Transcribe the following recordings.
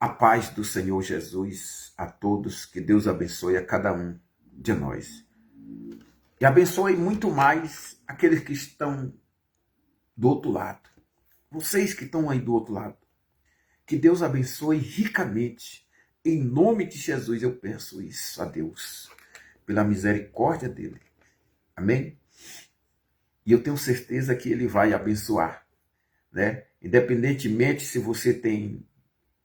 A paz do Senhor Jesus a todos, que Deus abençoe a cada um de nós. E abençoe muito mais aqueles que estão do outro lado. Vocês que estão aí do outro lado. Que Deus abençoe ricamente. Em nome de Jesus eu peço isso a Deus, pela misericórdia dele. Amém? E eu tenho certeza que ele vai abençoar, né? Independentemente se você tem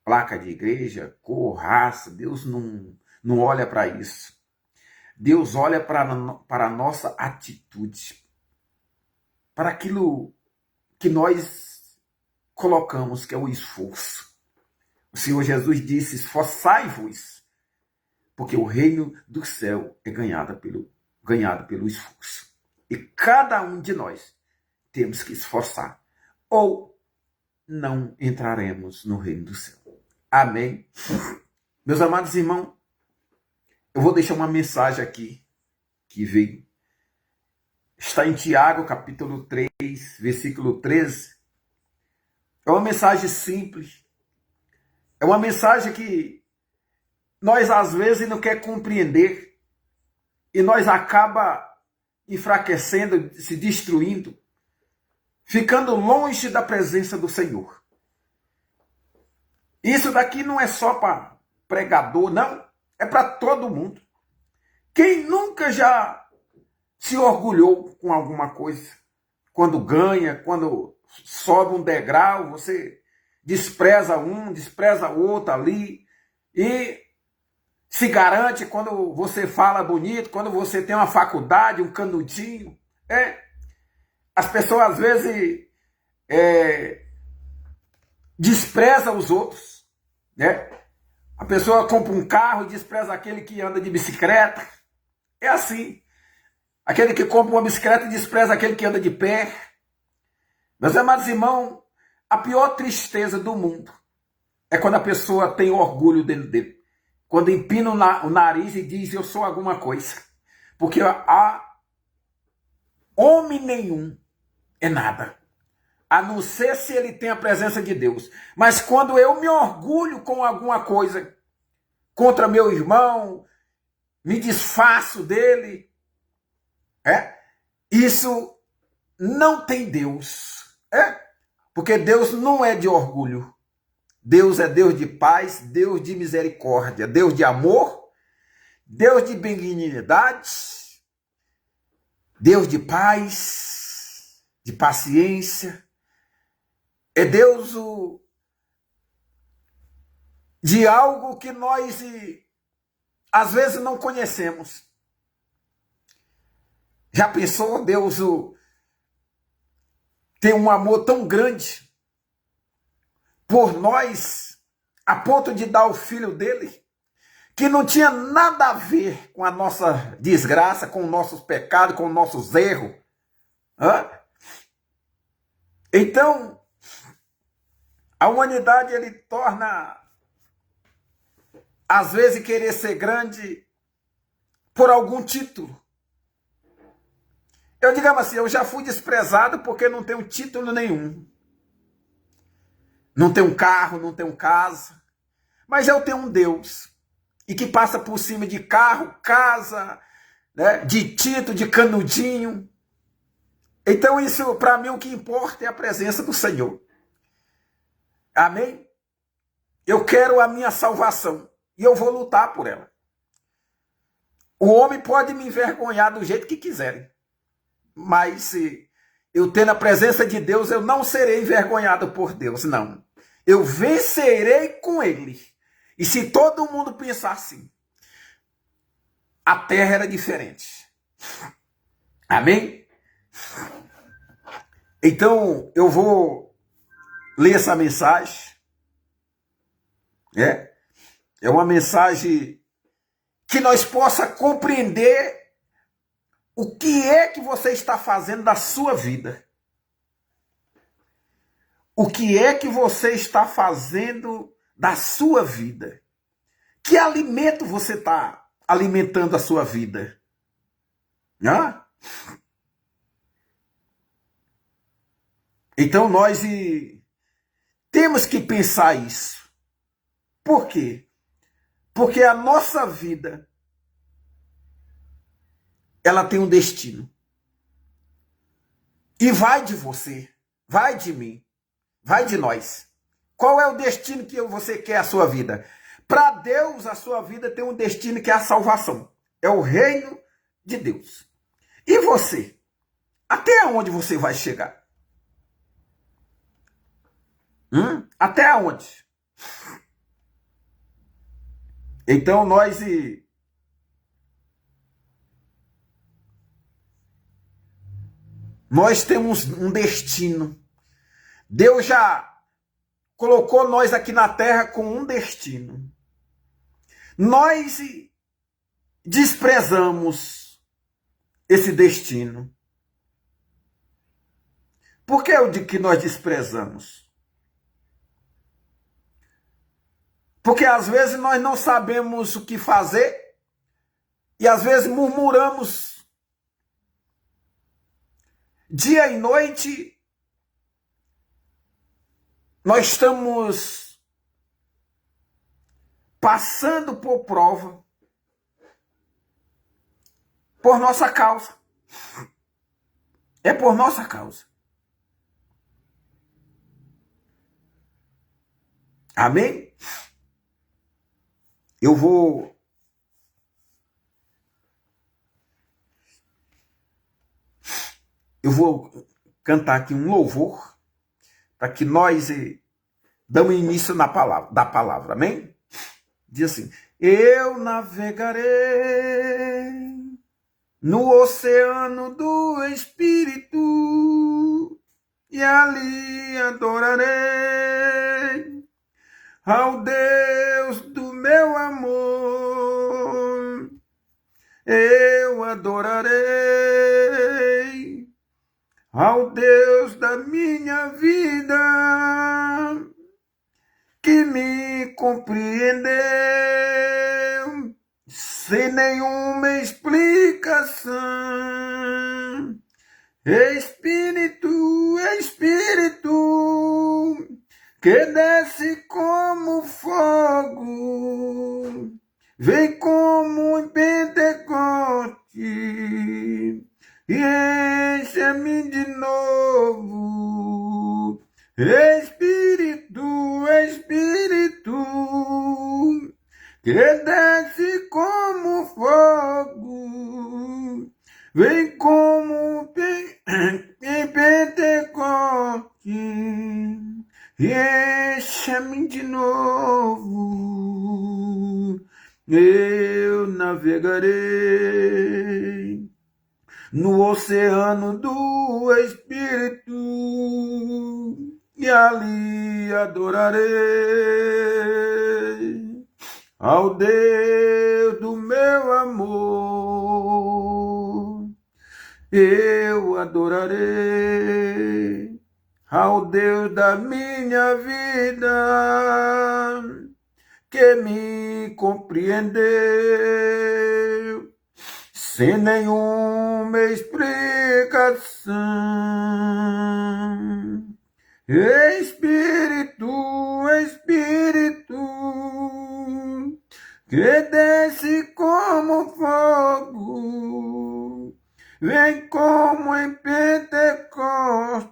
placa de igreja, cor, raça, Deus não olha para isso. Deus olha para a nossa atitude, para aquilo que nós colocamos, que é o esforço. O Senhor Jesus disse: esforçai-vos, porque o reino do céu é ganhado pelo esforço. E cada um de nós temos que esforçar, ou não entraremos no reino do céu. Amém? Meus amados irmãos, eu vou deixar uma mensagem aqui que veio. Está em Tiago, capítulo 3, versículo 13. É uma mensagem simples. É uma mensagem que nós às vezes não quer compreender e nós acaba enfraquecendo, se destruindo, ficando longe da presença do Senhor. Isso daqui não é só para pregador, não. É para todo mundo. Quem nunca já se orgulhou com alguma coisa? Quando ganha, quando sobe um degrau, você despreza um, despreza outro ali. E se garante quando você fala bonito, quando você tem uma faculdade, um canudinho. As pessoas às vezes desprezam os outros, né? A pessoa compra um carro e despreza aquele que anda de bicicleta. É assim. Aquele que compra uma bicicleta despreza aquele que anda de pé. Meus amados irmãos, a pior tristeza do mundo é quando a pessoa tem orgulho dentro dele. Quando empina o nariz e diz: eu sou alguma coisa. Porque homem nenhum é nada, a não ser se ele tem a presença de Deus. Mas quando eu me orgulho com alguma coisa contra meu irmão, me desfaço dele, isso não tem Deus. Porque Deus não é de orgulho. Deus é Deus de paz, Deus de misericórdia, Deus de amor, Deus de benignidade, Deus de paz, de paciência. É Deus de algo que nós às vezes não conhecemos. Já pensou? Deus tem um amor tão grande por nós, a ponto de dar o filho dele, que não tinha nada a ver com a nossa desgraça, com os nossos pecados, com os nossos erros. Então, a humanidade ele torna, às vezes, querer ser grande por algum título. Eu, digamos assim, eu já fui desprezado porque não tenho título nenhum. Não tenho carro, não tenho casa. Mas eu tenho um Deus. E que passa por cima de carro, casa, né, de título, de canudinho. Então isso, para mim, o que importa é a presença do Senhor. Amém? Eu quero a minha salvação. E eu vou lutar por ela. O homem pode me envergonhar do jeito que quiserem. Mas se eu ter a presença de Deus, eu não serei envergonhado por Deus, não. Eu vencerei com ele. E se todo mundo pensar assim, a terra era diferente. Amém? Então, eu vou ler essa mensagem. É uma mensagem que nós possa compreender o que é que você está fazendo da sua vida. O que é que você está fazendo da sua vida? Que alimento você está alimentando a sua vida? Então nós temos que pensar isso. Por quê? Porque a nossa vida, ela tem um destino. E vai de você, vai de mim, vai de nós. Qual é o destino que você quer a sua vida? Para Deus, a sua vida tem um destino que é a salvação. É o reino de Deus. E você? Até onde você vai chegar? Até onde? Então nós temos um destino. Deus já colocou nós aqui na terra com um destino. Nós desprezamos esse destino. Por que eu digo que nós desprezamos? Porque às vezes nós não sabemos o que fazer e às vezes murmuramos dia e noite. Nós estamos passando por prova por nossa causa. É por nossa causa. Amém? Eu vou cantar aqui um louvor para que nós damos início da palavra. Amém? Diz assim: eu navegarei no oceano do Espírito e ali adorarei ao Deus do meu amor. Eu adorarei ao Deus da minha vida, que me compreendeu sem nenhuma explicação. Espírito, Espírito, que desce como fogo, vem como em Pentecoste e enche-me de novo. Espírito, Espírito, que desce como fogo, vem como em Pentecoste e enche-me de novo. Eu navegarei no oceano do Espírito e ali adorarei ao Deus do meu amor. Eu adorarei ao Deus da minha vida, que me compreendeu sem nenhuma explicação. Espírito, Espírito, que desce como fogo, vem como em Pentecoste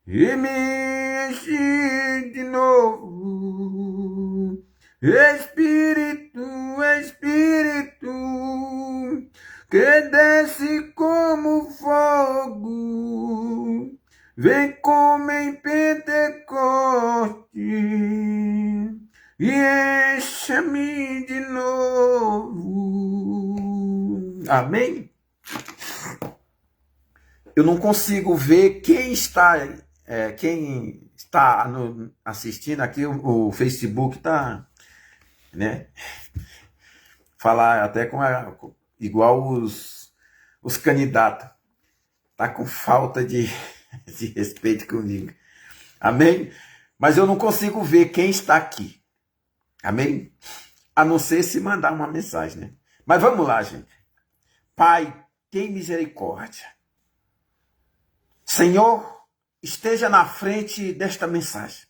e me enche de novo. Espírito, Espírito, que desce como fogo, vem como em Pentecoste e enche-me de novo. Amém? Eu não consigo ver quem está assistindo aqui. O Facebook está, né? Falar até igual os candidatos. Tá com falta de respeito comigo. Amém? Mas eu não consigo ver quem está aqui. Amém? A não ser se mandar uma mensagem, né? Mas vamos lá, gente. Pai, tem misericórdia. Senhor, esteja na frente desta mensagem.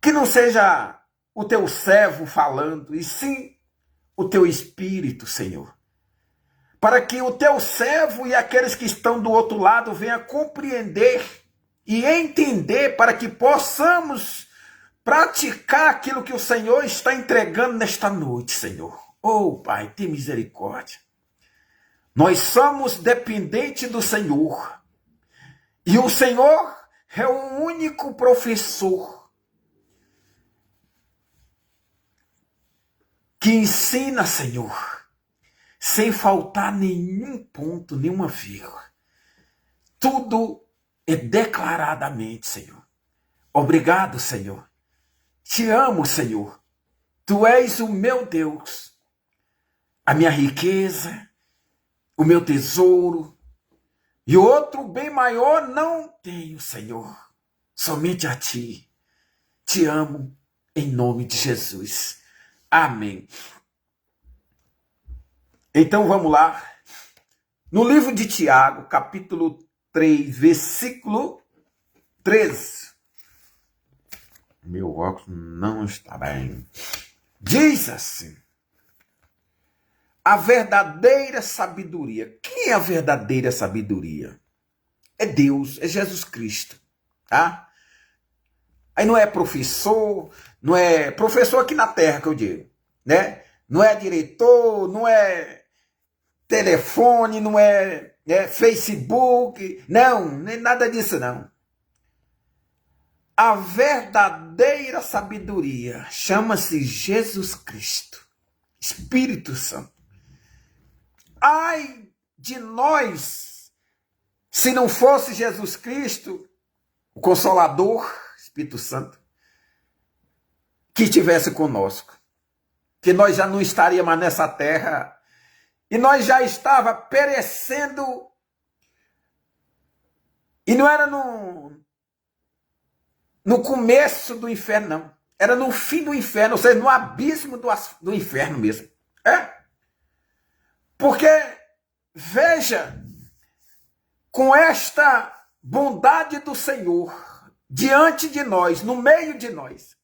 Que não seja o teu servo falando, e sim o teu Espírito, Senhor. Para que o teu servo e aqueles que estão do outro lado venham compreender e entender, para que possamos praticar aquilo que o Senhor está entregando nesta noite, Senhor. Oh, Pai, tem misericórdia. Nós somos dependentes do Senhor. E o Senhor é o único professor que ensina, Senhor, sem faltar nenhum ponto, nenhuma vírgula. Tudo é declaradamente, Senhor. Obrigado, Senhor. Te amo, Senhor. Tu és o meu Deus, a minha riqueza, o meu tesouro, e outro bem maior não tenho, Senhor. Somente a Ti. Te amo em nome de Jesus. Amém. Então vamos lá. No livro de Tiago, capítulo 3, versículo 13. Meu óculos não está bem. Diz assim: a verdadeira sabedoria. Quem é a verdadeira sabedoria? É Deus, é Jesus Cristo. Tá? Aí não é professor, não é professor aqui na terra que eu digo, né? Não é diretor, não é telefone, não é Facebook, não, nem nada disso não. A verdadeira sabedoria chama-se Jesus Cristo, Espírito Santo. Ai de nós, se não fosse Jesus Cristo, o Consolador, Espírito Santo, que estivesse conosco, que nós já não estaríamos mais nessa terra e nós já estava perecendo, e não era no começo do inferno, não. Era no fim do inferno, ou seja, no abismo do inferno mesmo. Porque, veja, com esta bondade do Senhor diante de nós, no meio de nós,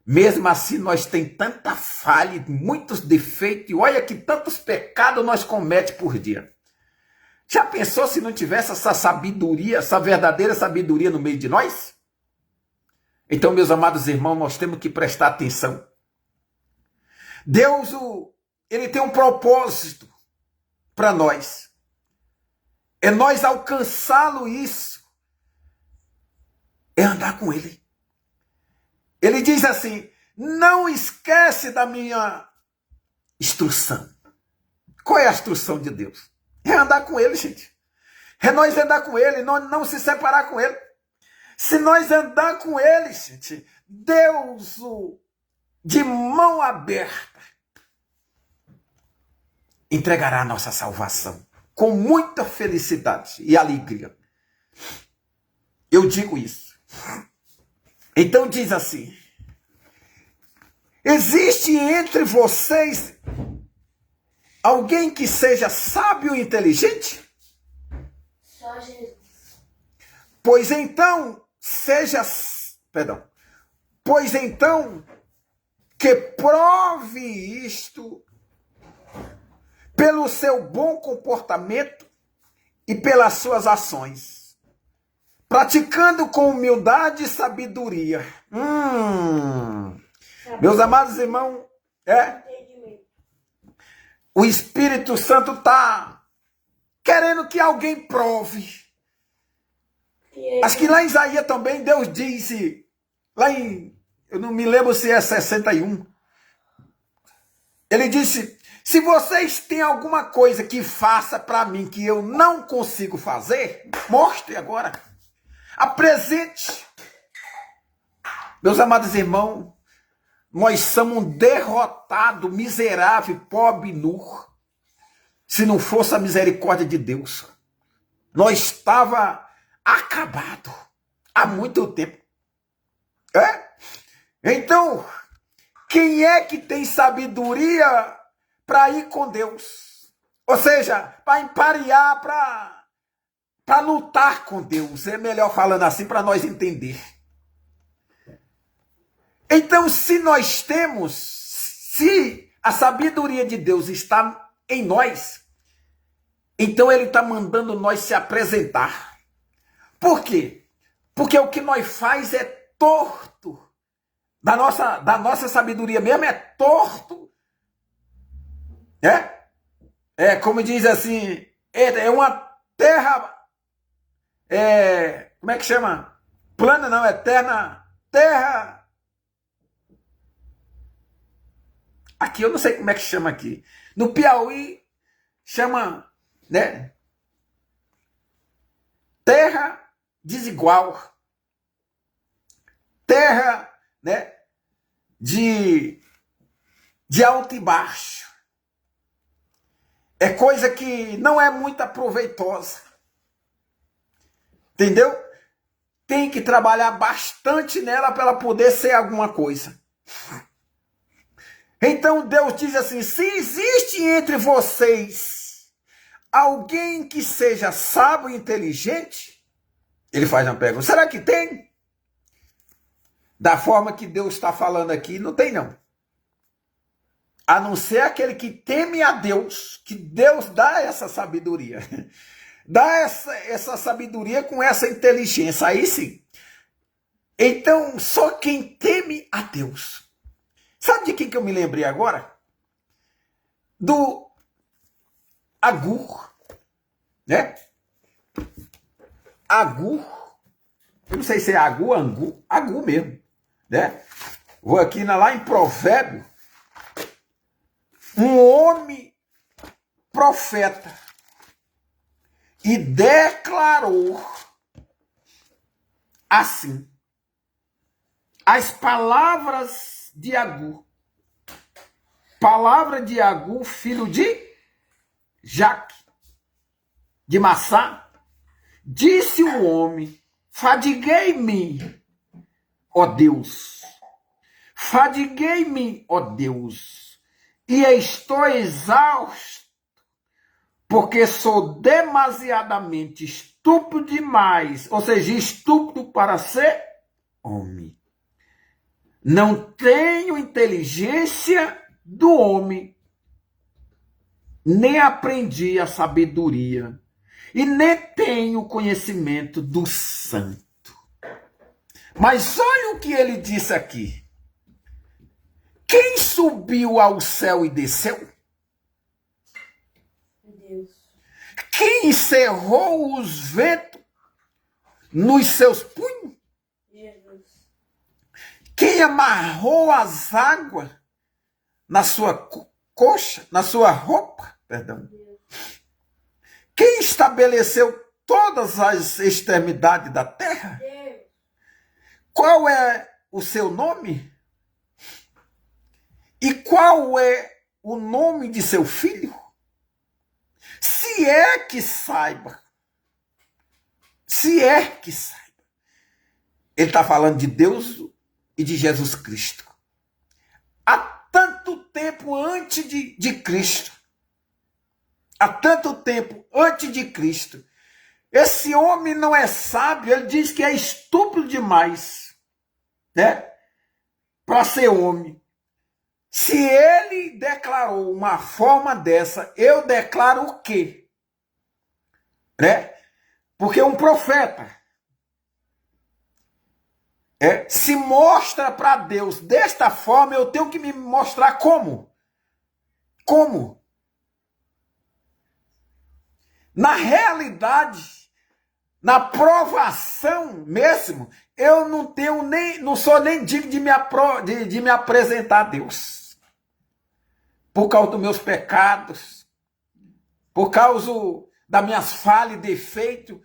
mesmo assim nós temos tanta falha, muitos defeitos, e olha que tantos pecados nós cometemos por dia. Já pensou se não tivesse essa sabedoria, essa verdadeira sabedoria no meio de nós? Então, meus amados irmãos, nós temos que prestar atenção. Deus, ele tem um propósito para nós. É nós alcançá-lo isso. É andar com ele. Ele diz assim: não esquece da minha instrução. Qual é a instrução de Deus? É andar com ele, gente. É nós andar com ele, não se separar com ele. Se nós andar com ele, gente, Deus, de mão aberta, entregará a nossa salvação com muita felicidade e alegria. Eu digo isso. Então diz assim: existe entre vocês alguém que seja sábio e inteligente? Só Jesus. Pois então que prove isto pelo seu bom comportamento e pelas suas ações, praticando com humildade e sabedoria. Meus amados irmãos, o Espírito Santo está querendo que alguém prove. Acho que lá em Isaías também Deus disse, eu não me lembro se é 61, ele disse: se vocês têm alguma coisa que faça para mim que eu não consigo fazer, mostre agora, apresente. Meus amados irmãos, nós somos um derrotado, miserável, pobre e nu. Se não fosse a misericórdia de Deus, nós estava acabado há muito tempo. Então, quem é que tem sabedoria para ir com Deus? Ou seja, para emparear, para lutar com Deus. É melhor falando assim para nós entender. Então, se a sabedoria de Deus está em nós, então ele está mandando nós se apresentar. Por quê? Porque o que nós faz é torto. Da nossa sabedoria mesmo é torto. É como diz assim, é uma terra, como é que chama? Plana não, eterna, terra. Aqui eu não sei como é que chama aqui. No Piauí chama, né? Terra desigual. Terra, né? De alto e baixo. É coisa que não é muito aproveitosa. Entendeu? Tem que trabalhar bastante nela para ela poder ser alguma coisa. Então Deus diz assim, se existe entre vocês alguém que seja sábio e inteligente, ele faz uma pergunta, será que tem? Da forma que Deus está falando aqui, não tem não. A não ser aquele que teme a Deus, que Deus dá essa sabedoria. Dá essa sabedoria com essa inteligência, aí sim. Então, só quem teme a Deus. Sabe de quem que eu me lembrei agora? Do Agur, né? Agur, eu não sei se é Agur, Angu, Agur mesmo, né? Vou aqui lá em Provérbio, um homem profeta e declarou assim, as palavras de Agur. Palavra de Agur, filho de Jaque, de Massá. Disse o homem, fadiguei-me, ó Deus. Fadiguei-me, ó Deus, e estou exausto, porque sou demasiadamente estúpido demais, ou seja, estúpido para ser homem. Não tenho inteligência do homem, nem aprendi a sabedoria, e nem tenho conhecimento do santo. Mas olha o que ele disse aqui. Quem subiu ao céu e desceu? Deus. Quem encerrou os ventos nos seus punhos? Jesus. Quem amarrou as águas na sua coxa, na sua roupa? Perdão. Quem estabeleceu todas as extremidades da terra? Deus. Qual é o seu nome? E qual é o nome de seu filho? Se é que saiba. Se é que saiba. Ele está falando de Deus e de Jesus Cristo. Há tanto tempo antes de Cristo. Há tanto tempo antes de Cristo. Esse homem não é sábio, ele diz que é estúpido demais, né? Para ser homem. Se ele declarou uma forma dessa, eu declaro o quê? Né? Porque um profeta se mostra para Deus desta forma, eu tenho que me mostrar como? Como? Na realidade, na provação mesmo, eu não sou nem digno de me apresentar a Deus. Por causa dos meus pecados, por causa das minhas falhas e defeitos,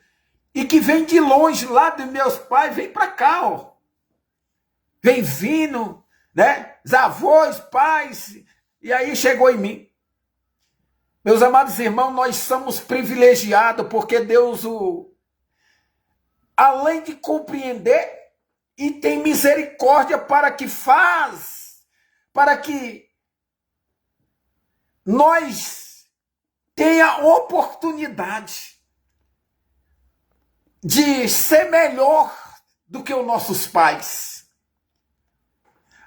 e que vem de longe, lá dos meus pais, vem para cá, ó. Vem vindo, né? Os avós, pais, e aí chegou em mim. Meus amados irmãos, nós somos privilegiados, porque Deus, além de compreender, e tem misericórdia para que nós tenha oportunidade de ser melhor do que os nossos pais.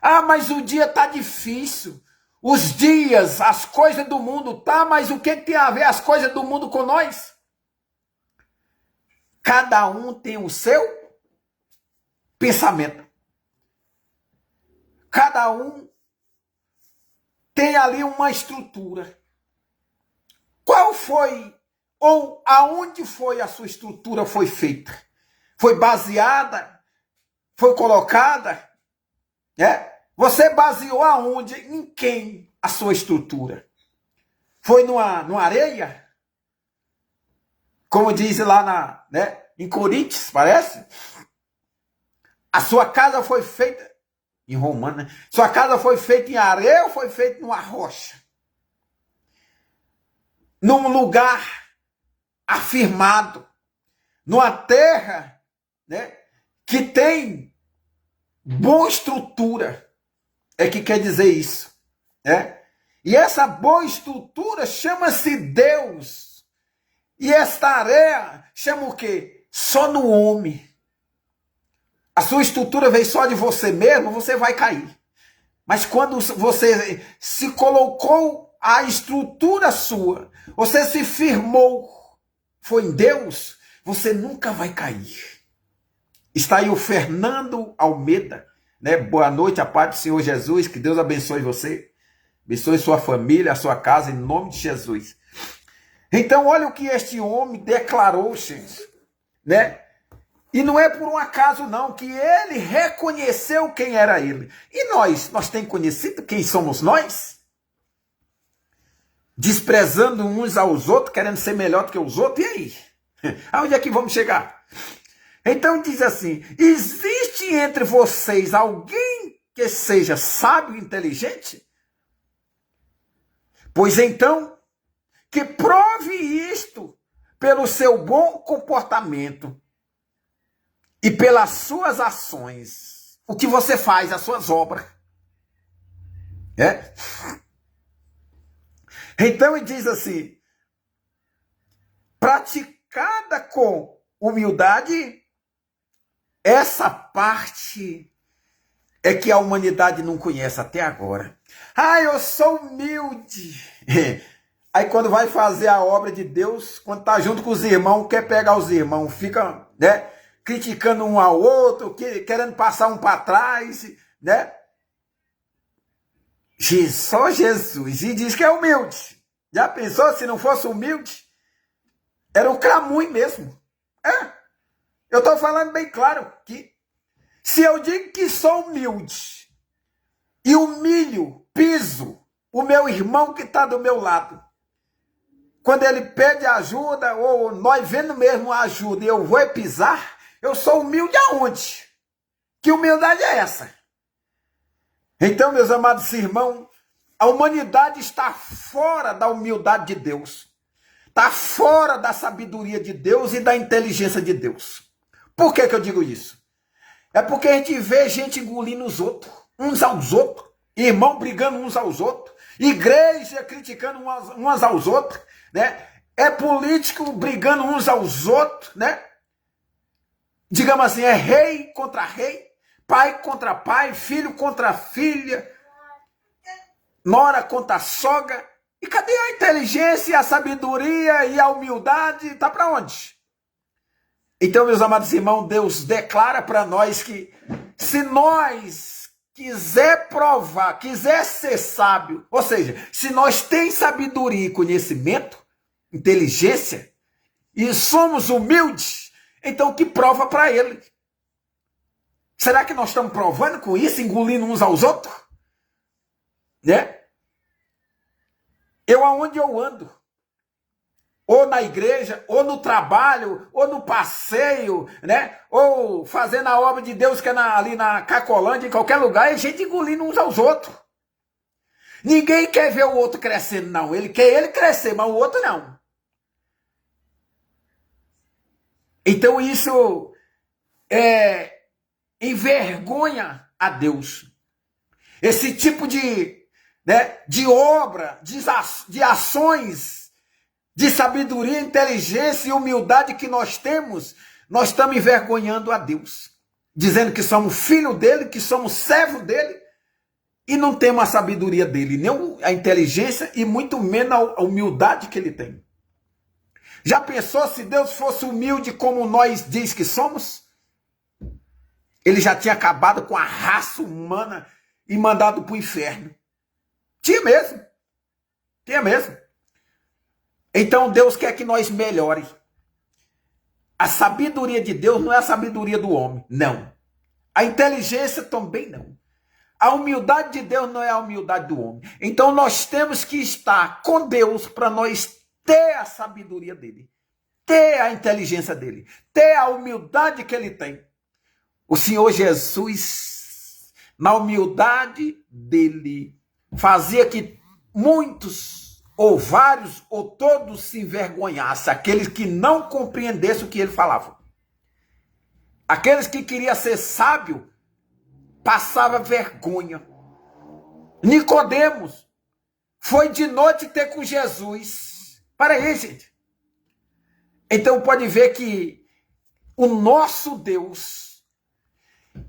Ah, mas o dia está difícil. Os dias, as coisas do mundo, tá, mas o que tem a ver as coisas do mundo com nós? Cada um tem o seu pensamento. Cada um tem ali uma estrutura. Qual foi, ou aonde foi a sua estrutura foi feita? Foi baseada? Foi colocada? Você baseou aonde? Em quem a sua estrutura? Foi numa areia? Como diz lá em Coríntios, parece? A sua casa foi feita, em Romano, né? Sua casa foi feita em areia ou foi feita numa rocha? Num lugar afirmado, numa terra, né, que tem boa estrutura. É que quer dizer isso, né? E essa boa estrutura chama-se Deus. E esta areia chama o quê? Só no homem. A sua estrutura veio só de você mesmo, você vai cair. Mas quando você se colocou a estrutura sua, você se firmou, foi em Deus, você nunca vai cair. Está aí o Fernando Almeida, né? Boa noite, a paz do Senhor Jesus, que Deus abençoe você, abençoe sua família, a sua casa, em nome de Jesus. Então, olha o que este homem declarou, gente, né? E não é por um acaso, não, que ele reconheceu quem era ele. E nós temos conhecido quem somos nós? Desprezando uns aos outros, querendo ser melhor do que os outros, e aí? Aonde é que vamos chegar? Então diz assim, existe entre vocês alguém que seja sábio e inteligente? Pois então, que prove isto pelo seu bom comportamento e pelas suas ações. O que você faz, as suas obras. Então ele diz assim, praticada com humildade, essa parte é que a humanidade não conhece até agora. Ah, eu sou humilde. Aí quando vai fazer a obra de Deus, quando está junto com os irmãos, quer pegar os irmãos, fica, né, criticando um ao outro, querendo passar um para trás, né? Só Jesus. E diz que é humilde. Já pensou se não fosse humilde? Era um cramunho mesmo. Eu estou falando bem claro que se eu digo que sou humilde e humilho, piso o meu irmão que está do meu lado, quando ele pede ajuda, ou nós vendo mesmo ajuda e eu vou pisar, eu sou humilde aonde? Que humildade é essa? Então, meus amados irmãos, a humanidade está fora da humildade de Deus. Está fora da sabedoria de Deus e da inteligência de Deus. Por que eu digo isso? É porque a gente vê gente engolindo os outros, uns aos outros, irmão brigando uns aos outros, igreja criticando uns aos outros, né? É político brigando uns aos outros, né? Digamos assim, é rei contra rei, pai contra pai, filho contra filha, nora contra sogra. E cadê a inteligência, a sabedoria e a humildade? Está para onde? Então, meus amados irmãos, Deus declara para nós que se nós quiser provar, quiser ser sábio, ou seja, se nós temos sabedoria e conhecimento, inteligência, e somos humildes, então que prova para ele? Será que nós estamos provando com isso, engolindo uns aos outros? Né? Aonde eu ando, ou na igreja, ou no trabalho, ou no passeio, né? Ou fazendo a obra de Deus que é ali na Cacolândia, em qualquer lugar, é gente engolindo uns aos outros. Ninguém quer ver o outro crescendo, não. Ele quer ele crescer, mas o outro não. Então isso envergonha a Deus. Esse tipo de obra, de ações, de sabedoria, inteligência e humildade que nós temos, nós estamos envergonhando a Deus. Dizendo que somos filho dele, que somos servo dele, e não temos a sabedoria dele, nem a inteligência e muito menos a humildade que ele tem. Já pensou se Deus fosse humilde como nós diz que somos? Ele já tinha acabado com a raça humana e mandado para o inferno. Tinha mesmo. Tinha mesmo. Então Deus quer que nós melhore. A sabedoria de Deus não é a sabedoria do homem, não. A inteligência também não. A humildade de Deus não é a humildade do homem. Então nós temos que estar com Deus para nós ter a sabedoria dele, ter a inteligência dele, ter a humildade que ele tem. O Senhor Jesus, na humildade dele, fazia que muitos, ou vários, ou todos se envergonhassem, aqueles que não compreendessem o que ele falava. Aqueles que queriam ser sábio, passava vergonha. Nicodemos foi de noite ter com Jesus. Para aí, gente. Então pode ver que o nosso Deus,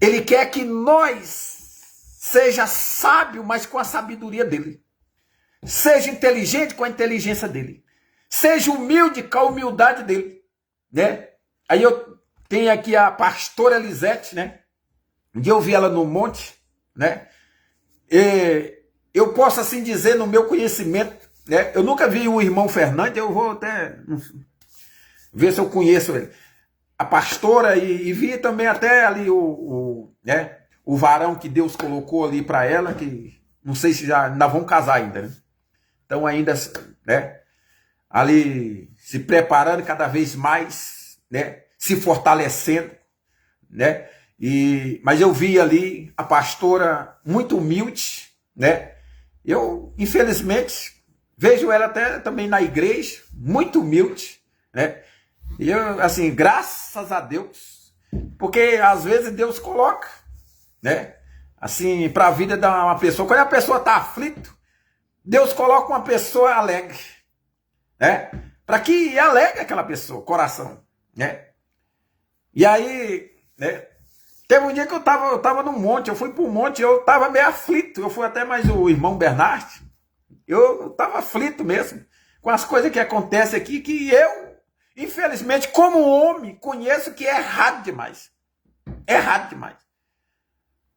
ele quer que nós seja sábio, mas com a sabedoria dele. Seja inteligente com a inteligência dele. Seja humilde com a humildade dele, né? Aí eu tenho aqui a pastora Elisete, né? Um dia eu vi ela no monte, né? E eu posso assim dizer no meu conhecimento, né? Eu nunca vi o irmão Fernandes, eu vou até ver se eu conheço ele. A pastora e vi também até ali né? O varão que Deus colocou ali para ela, que não sei se já ainda vão casar ainda, né? Então ainda, né? Ali se preparando cada vez mais, né? Se fortalecendo, né? Mas eu vi ali a pastora muito humilde, né? Eu, infelizmente, vejo ela até também na igreja, muito humilde, né? E eu, assim, graças a Deus, porque às vezes Deus coloca, né? Assim, para a vida de uma pessoa, quando a pessoa está aflita, Deus coloca uma pessoa alegre, né? Para que alegre aquela pessoa, coração, né? E aí, né? Teve um dia que eu tava no monte, eu fui pro monte, eu tava meio aflito, eu fui até mais o irmão Bernard, eu tava aflito mesmo, com as coisas que acontecem aqui, que eu, infelizmente, como homem, conheço que é errado demais,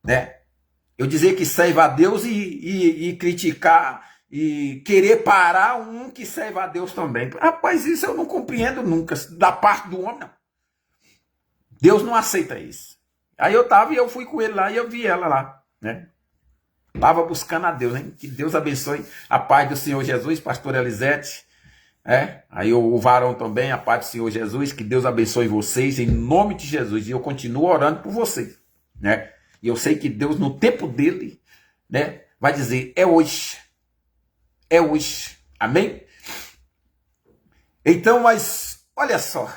né? Eu dizer que serve a Deus e criticar e querer parar um que serve a Deus também. Rapaz, isso eu não compreendo nunca, da parte do homem, não. Deus não aceita isso. Aí eu tava e eu fui com ele lá e eu vi ela lá, né? Tava buscando a Deus, hein? Que Deus abençoe a paz do Senhor Jesus, pastor Elisete, Aí o varão também, a paz do Senhor Jesus, que Deus abençoe vocês em nome de Jesus. E eu continuo orando por vocês, né? E eu sei que Deus no tempo dele, né, vai dizer, é hoje. É hoje. Amém? Então, mas olha só.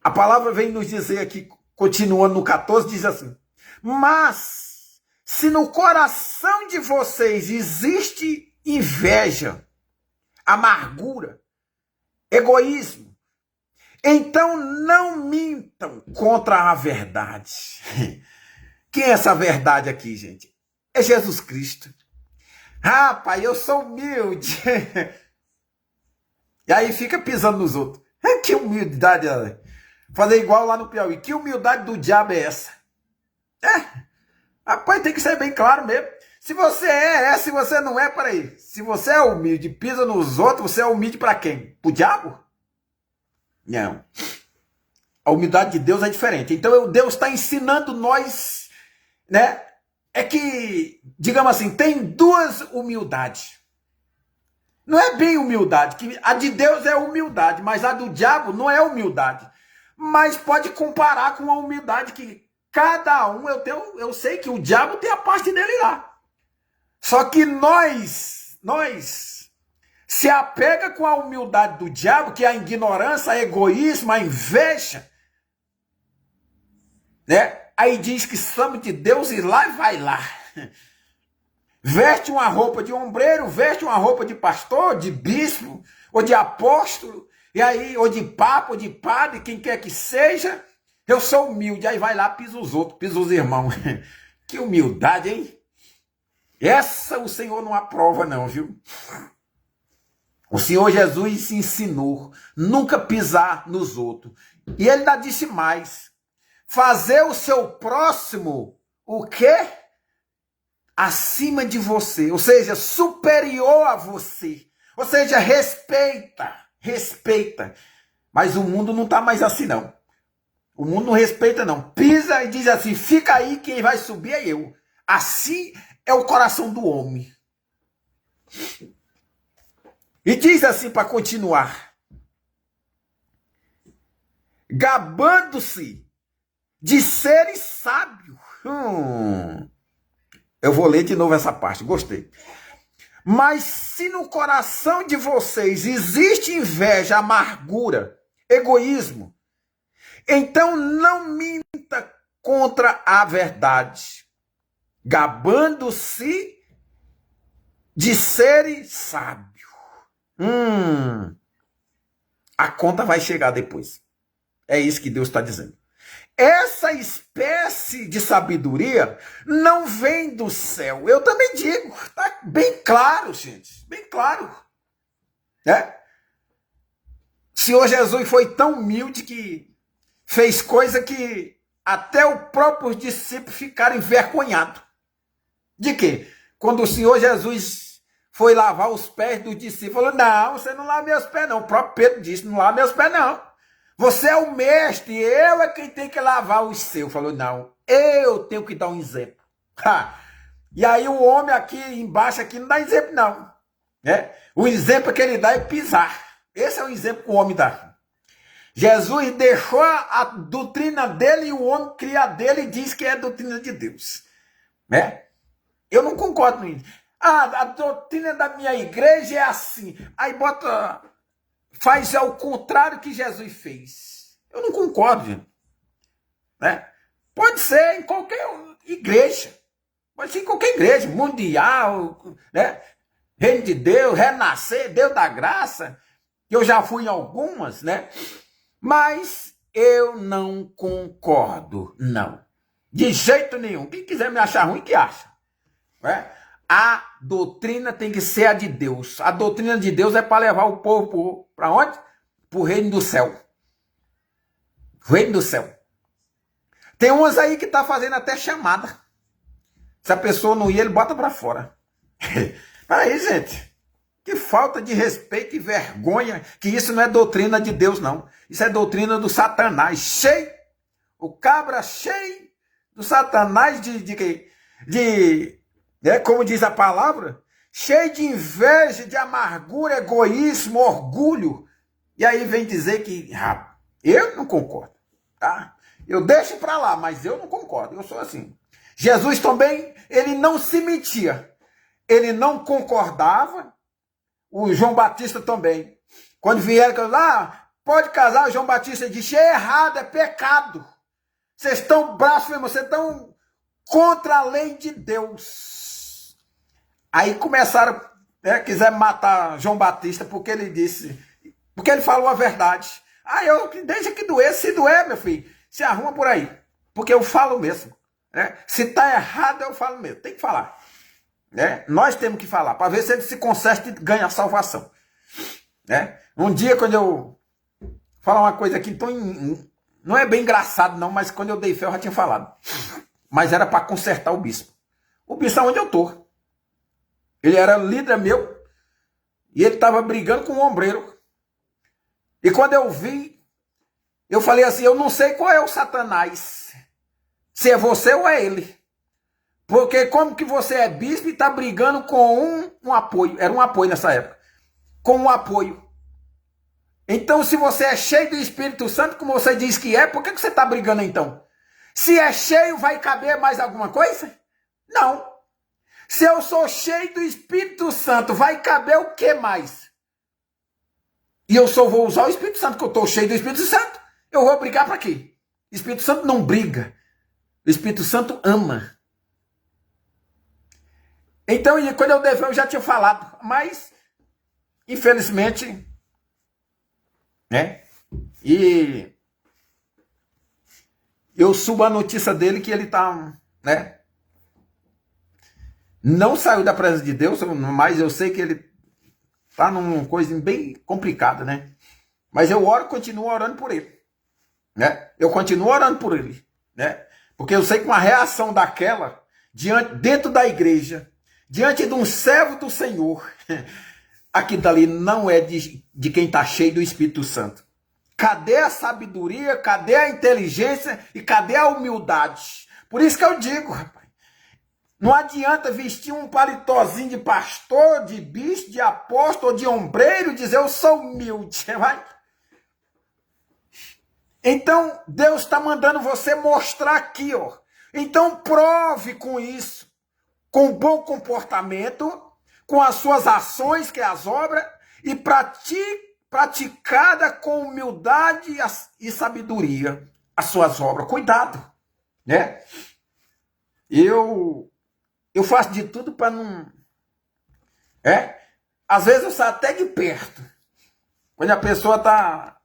A palavra vem nos dizer aqui, continuando no 14, diz assim: mas se no coração de vocês existe inveja, amargura, egoísmo, então não mintam contra a verdade. Quem é essa verdade aqui, gente? É Jesus Cristo. Rapaz, eu sou humilde. E aí fica pisando nos outros. Que humildade, fazer igual lá no Piauí. Que humildade do diabo é essa? Rapaz, tem que ser bem claro mesmo. Se você se você não é, peraí. Se você é humilde e pisa nos outros, você é humilde para quem? Pro diabo? Não. A humildade de Deus é diferente. Então Deus está ensinando nós, né? É que, digamos assim, tem duas humildades. Não é bem humildade, que a de Deus é humildade, mas a do diabo não é humildade. Mas pode comparar com a humildade que cada um, eu sei que o diabo tem a parte dele lá. Só que nós se apega com a humildade do diabo, que é a ignorância, a egoísmo, a inveja, né? Aí diz que somos de Deus e lá vai lá. Veste uma roupa de ombreiro, veste uma roupa de pastor, de bispo, ou de apóstolo, e aí, ou de papa, ou de padre, quem quer que seja. Eu sou humilde, aí vai lá, pisa os outros, pisa os irmãos. Que humildade, hein? Essa o Senhor não aprova não, viu? O Senhor Jesus ensinou nunca pisar nos outros. E ele ainda disse mais. Fazer o seu próximo o quê? Acima de você. Ou seja, superior a você. Ou seja, respeita. Respeita. Mas o mundo não está mais assim não. O mundo não respeita não. Pisa e diz assim, fica aí, quem vai subir é eu. Assim é o coração do homem. E diz assim para continuar. Gabando-se de seres sábios. Eu vou ler de novo essa parte, gostei. Mas se no coração de vocês existe inveja, amargura, egoísmo, então não minta contra a verdade, gabando-se de seres sábios. A conta vai chegar depois. É isso que Deus está dizendo. Essa espécie de sabedoria não vem do céu. Eu também digo, está bem claro, gente, bem claro. Né? O Senhor Jesus foi tão humilde que fez coisa que até os próprios discípulos ficaram envergonhados. De quê? Quando o Senhor Jesus foi lavar os pés dos discípulos, falou, não, você não lava meus pés não. O próprio Pedro disse, não lava meus pés não. Você é o mestre, eu é quem tem que lavar os seus. Falou, não, eu tenho que dar um exemplo. E aí o homem aqui embaixo aqui não dá exemplo não. Né? O exemplo que ele dá é pisar. Esse é o exemplo que o homem dá. Jesus deixou a doutrina dele e o homem cria dele e diz que é a doutrina de Deus. Né? Eu não concordo com isso. A doutrina da minha igreja é assim. Aí bota... faz ao contrário que Jesus fez. Eu não concordo, gente. Né? Pode ser em qualquer igreja. Pode ser em qualquer igreja. Mundial, né? Reino de Deus, renascer, Deus da graça. Eu já fui em algumas, né? Mas eu não concordo, não. De jeito nenhum. Quem quiser me achar ruim, que acha. Né? A doutrina tem que ser a de Deus. A doutrina de Deus é para levar o povo para onde? Para o reino do céu. O reino do céu. Tem umas aí que tá fazendo até chamada. Se a pessoa não ir, ele bota para fora. Aí, gente. Que falta de respeito e vergonha. Que isso não é doutrina de Deus, não. Isso é doutrina do Satanás. Cheio. O cabra cheio do Satanás como diz a palavra, cheio de inveja, de amargura, egoísmo, orgulho. E aí vem dizer que, eu não concordo, tá? Eu deixo para lá, mas eu não concordo, eu sou assim. Jesus também, ele não se metia, ele não concordava, o João Batista também. Quando vieram lá, pode casar, o João Batista disse, é errado, é pecado. Vocês estão blasfemando, vocês estão contra a lei de Deus. Aí começaram, quiser matar João Batista porque ele falou a verdade. Eu deixa que doer, se doer, meu filho, se arruma por aí. Porque eu falo mesmo. Né? Se tá errado, eu falo mesmo. Tem que falar. Né? Nós temos que falar, para ver se ele se conserta e ganha a salvação. Né? Um dia, quando eu falar uma coisa aqui, então, não é bem engraçado não, mas quando eu dei fé, eu já tinha falado. Mas era para consertar o bispo. O bispo é onde eu tô. Ele era líder meu e ele estava brigando com o ombreiro. E quando eu vi, eu falei assim, eu não sei qual é o Satanás. Se é você ou é ele. Porque como que você é bispo e está brigando com um apoio. Era um apoio nessa época. Com um apoio. Então se você é cheio do Espírito Santo, como você diz que é, por que você está brigando então? Se é cheio, vai caber mais alguma coisa? Não. Se eu sou cheio do Espírito Santo, vai caber o que mais? E eu só vou usar o Espírito Santo, que eu estou cheio do Espírito Santo. Eu vou brigar para quê? O Espírito Santo não briga. O Espírito Santo ama. Então, quando eu dei fé, eu já tinha falado. Mas, infelizmente, né? E eu subo a notícia dele que ele está, né? não saiu da presença de Deus, mas eu sei que ele está numa coisa bem complicada, né? Mas eu continuo orando por ele, né? Eu continuo orando por ele, né? Porque eu sei que uma reação daquela, dentro da igreja, diante de um servo do Senhor, aquilo dali não é de quem está cheio do Espírito Santo. Cadê a sabedoria, cadê a inteligência e cadê a humildade? Por isso que eu digo, rapaz, não adianta vestir um paletózinho de pastor, de bispo, de apóstolo, de ombreiro e dizer eu sou humilde, vai? Então, Deus está mandando você mostrar aqui, ó. Então, prove com isso, com bom comportamento, com as suas ações, que é as obras, e praticada com humildade e sabedoria as suas obras. Cuidado, né? Eu faço de tudo para não... Às vezes eu saio até de perto. Quando a pessoa está...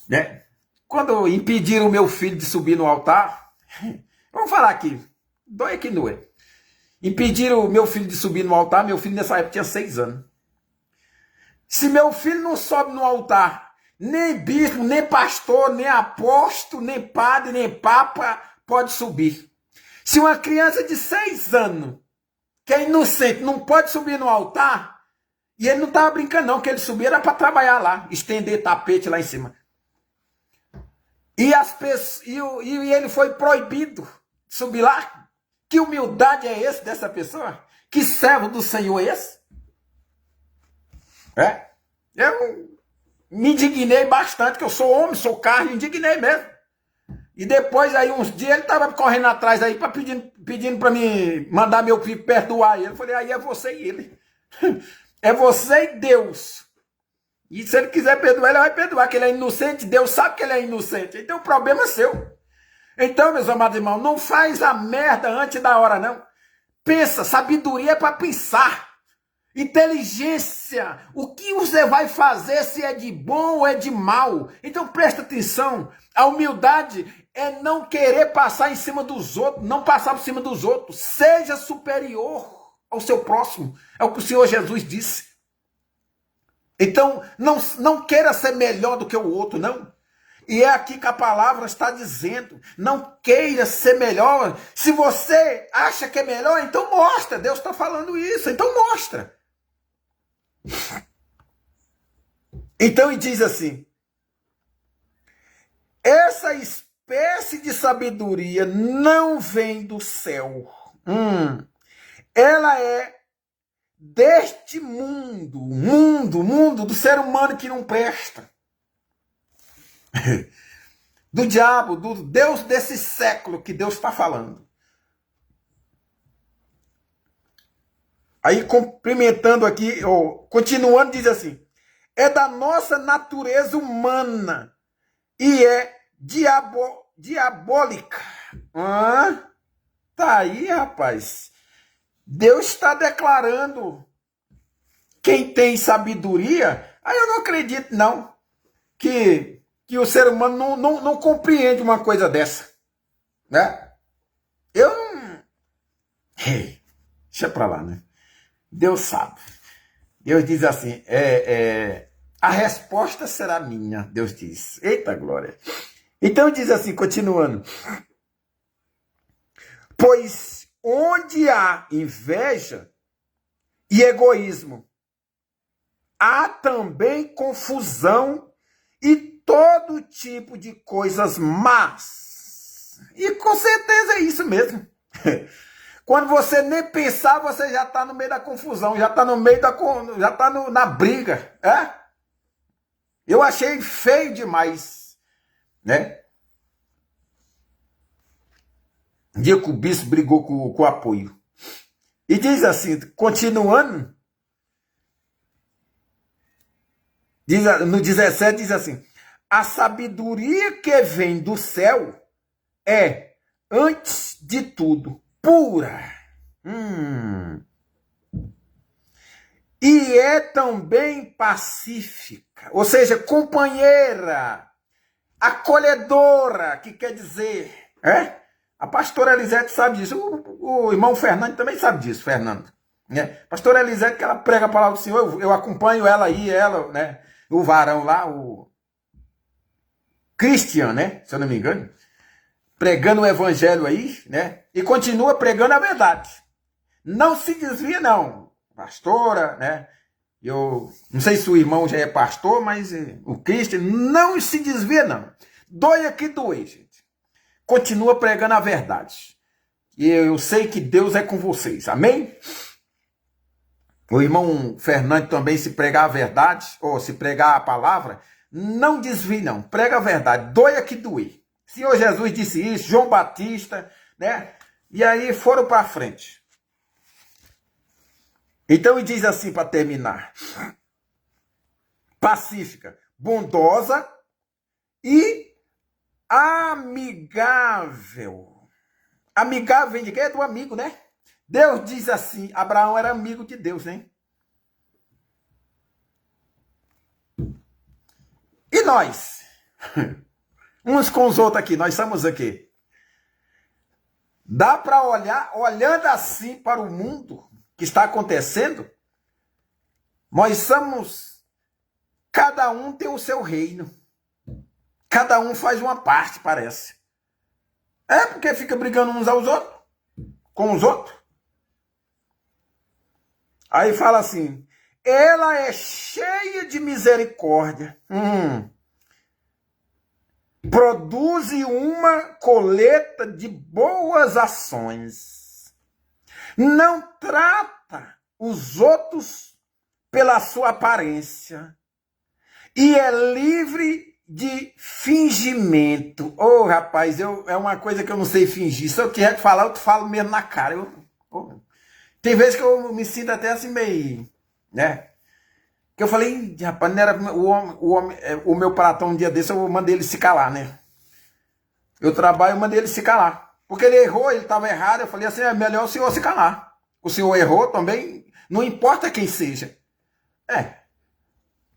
né? Quando impediram o meu filho de subir no altar, vamos falar aqui, dói que não é. Impediram o meu filho de subir no altar, meu filho nessa época tinha 6 anos. Se meu filho não sobe no altar, nem bispo, nem pastor, nem apóstolo, nem padre, nem papa pode subir. Se uma criança de 6 anos, que é inocente, não pode subir no altar, e ele não estava brincando não, que ele subia era para trabalhar lá, estender tapete lá em cima. E ele foi proibido de subir lá. Que humildade é essa dessa pessoa? Que servo do Senhor é esse? Eu me indignei bastante, que eu sou homem, sou carne, indignei mesmo. E depois aí uns dias ele estava correndo atrás aí, pedindo para me mandar meu filho perdoar ele. Eu falei, aí é você e ele. É você e Deus. E se ele quiser perdoar, ele vai perdoar, que ele é inocente, Deus sabe que ele é inocente. Então o problema é seu. Então, meus amados irmãos, não faz a merda antes da hora, não. Pensa, sabedoria é para pensar. Inteligência, o que você vai fazer, se é de bom ou é de mal. Então presta atenção, a humildade é não querer passar em cima dos outros, não passar por cima dos outros. Seja superior ao seu próximo, é o que o Senhor Jesus disse. Então, não queira ser melhor do que o outro, não. E é aqui que a palavra está dizendo, não queira ser melhor. Se você acha que é melhor, então mostra. Deus está falando isso, então mostra. Então, ele diz assim, essa espécie de sabedoria não vem do céu. Ela é deste mundo do ser humano que não presta. Do diabo, do Deus desse século que Deus está falando. Aí, cumprimentando aqui, continuando, diz assim, é da nossa natureza humana e é diabólica. Tá aí, rapaz. Deus está declarando quem tem sabedoria. Aí eu não acredito, não, que o ser humano não compreende uma coisa dessa. Né? Eu não... Deixa pra lá, né? Deus sabe. Deus diz assim, a resposta será minha, Deus diz. Eita glória. Então diz assim, continuando. Pois onde há inveja e egoísmo, há também confusão e todo tipo de coisas más. E com certeza é isso mesmo. Quando você nem pensar, você já está no meio da confusão, já está no meio já está na briga. Eu achei feio demais, né? Um dia que o bispo brigou com o apoio. E diz assim, continuando, no 17 diz assim, a sabedoria que vem do céu é, antes de tudo, pura. E é também pacífica, ou seja, companheira, acolhedora, que quer dizer, A pastora Elisete sabe disso. O irmão Fernando também sabe disso, Fernando. Né? Pastora Elisete, que ela prega a palavra do Senhor, eu acompanho ela aí, ela, né? O varão lá, o Christian, né? Se eu não me engano. Pregando o evangelho aí, né? E continua pregando a verdade. Não se desvia, não. Pastora, né? Eu não sei se o irmão já é pastor, mas o Christian não se desvia, não. Doia que doer, gente. Continua pregando a verdade. E eu sei que Deus é com vocês. Amém? O irmão Fernando também, se pregar a verdade, ou se pregar a palavra, não desvie, não. Prega a verdade. Doia que doer. Senhor Jesus disse isso, João Batista, né? E aí foram para frente. Então ele diz assim para terminar: pacífica, bondosa e amigável. Amigável vem de quê? É do amigo, né? Deus diz assim, Abraão era amigo de Deus, né? E nós? Uns com os outros aqui, nós somos aqui. Dá para olhar, olhando assim para o mundo que está acontecendo, nós somos, cada um tem o seu reino. Cada um faz uma parte, parece. É porque fica brigando uns aos outros, com os outros. Aí fala assim, ela é cheia de misericórdia. Produz uma colheita de boas ações. Não trata os outros pela sua aparência. E é livre de fingimento. Ô, rapaz, é uma coisa que eu não sei fingir. Se eu quiser te falar, eu te falo mesmo na cara. Tem vezes que eu me sinto até assim meio, né? Que eu falei, rapaz, não era o meu patrão um dia desse, eu mandei ele se calar, né? Eu trabalho, eu mandei ele se calar. Porque ele errou, ele estava errado. Eu falei assim, é melhor o senhor se calar. O senhor errou também, não importa quem seja.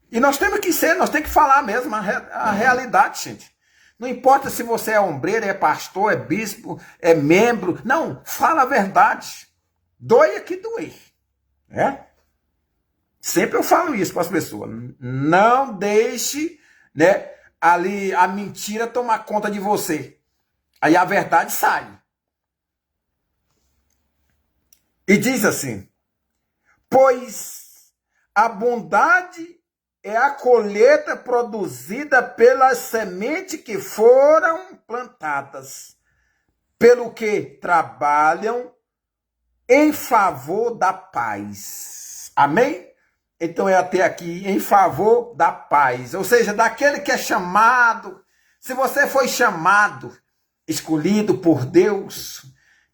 E nós temos que ser, nós temos que falar mesmo a realidade, gente. Não importa se você é ombreiro, é pastor, é bispo, é membro. Não, fala a verdade. Doia que doer. Sempre eu falo isso para as pessoas. Não deixe, né, ali a mentira tomar conta de você. Aí a verdade sai. E diz assim, pois a bondade é a colheita produzida pelas sementes que foram plantadas, pelo que trabalham em favor da paz. Amém? Então é até aqui, em favor da paz. Ou seja, daquele que é chamado. Se você foi chamado, escolhido por Deus,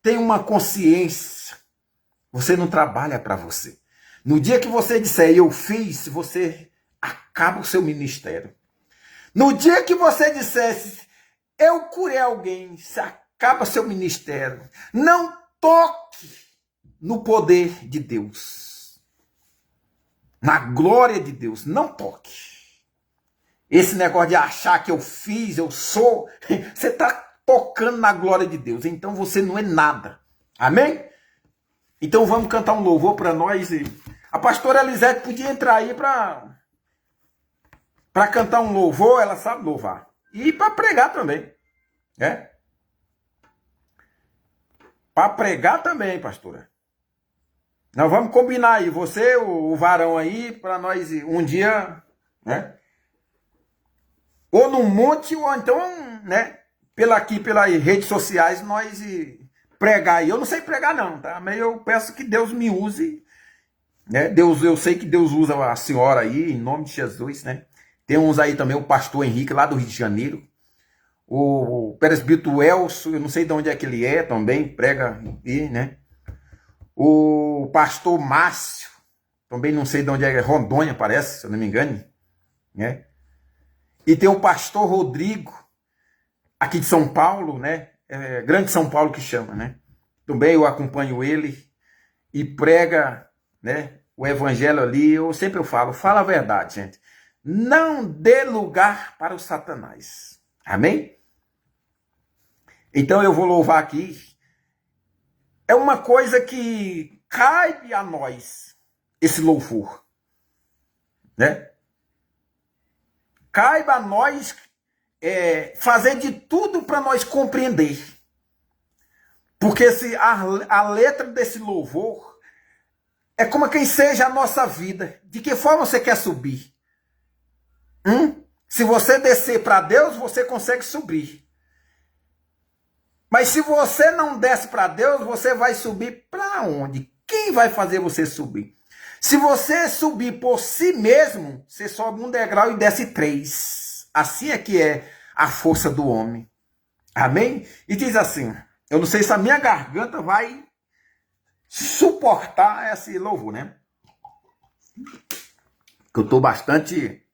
tem uma consciência. Você não trabalha para você. No dia que você disser, eu fiz, você acaba o seu ministério. No dia que você dissesse, eu curei alguém, você acaba seu ministério. Não toque no poder de Deus. Na glória de Deus, não toque. Esse negócio de achar que eu fiz, eu sou, você está tocando na glória de Deus. Então você não é nada. Amém? Então vamos cantar um louvor para nós. A pastora Elisete podia entrar aí para cantar um louvor, ela sabe louvar. E para pregar também. Para pregar também, pastora. Nós vamos combinar aí, você, o varão aí, para nós um dia, né? Ou no monte, ou então, né? Pelas redes sociais, nós pregar aí. Eu não sei pregar não, tá? Mas eu peço que Deus me use, né? Eu sei que Deus usa a senhora aí, em nome de Jesus, né? Tem uns aí também, o pastor Henrique, lá do Rio de Janeiro. O presbítero Elcio, eu não sei de onde é que ele é também, prega aí, né? O pastor Márcio, também não sei de onde é, Rondônia parece, se eu não me engano, né? E tem o pastor Rodrigo, aqui de São Paulo, né? Grande São Paulo que chama, né? Também eu acompanho ele e prega, né, o evangelho ali. Eu sempre falo, fala a verdade, gente. Não dê lugar para o Satanás. Amém? Então eu vou louvar aqui. É uma coisa que cabe a nós, esse louvor, né? Caiba a nós fazer de tudo para nós compreender. Porque a letra desse louvor é como quem seja a nossa vida. De que forma você quer subir? Se você descer para Deus, você consegue subir. Mas se você não desce para Deus, você vai subir para onde? Quem vai fazer você subir? Se você subir por si mesmo, você sobe um degrau e desce 3. Assim é que é a força do homem. Amém? E diz assim, eu não sei se a minha garganta vai suportar esse louvor, né? Porque eu estou bastante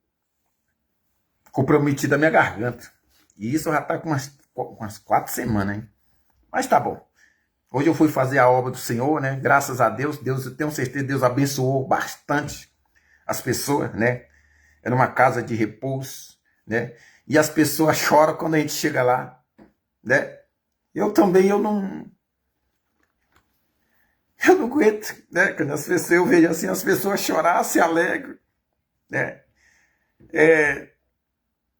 comprometido a minha garganta. E isso já está com umas 4 semanas, hein? Mas tá bom. Hoje eu fui fazer a obra do Senhor, né? Graças a Deus, eu tenho certeza que Deus abençoou bastante as pessoas, né? Era uma casa de repouso, né? E as pessoas choram quando a gente chega lá, né? Eu também, eu não aguento, né? Quando as pessoas, eu vejo assim, as pessoas chorar, se alegram, né?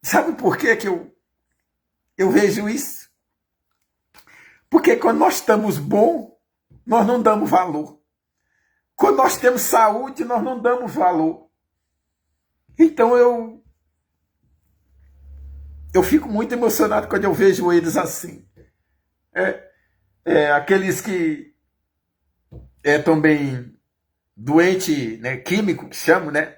Sabe por que eu vejo isso? Porque quando nós estamos bom, nós não damos valor. Quando nós temos saúde, nós não damos valor. Então eu fico muito emocionado quando eu vejo eles assim. Aqueles que também doente, né, químico, que chamam, né?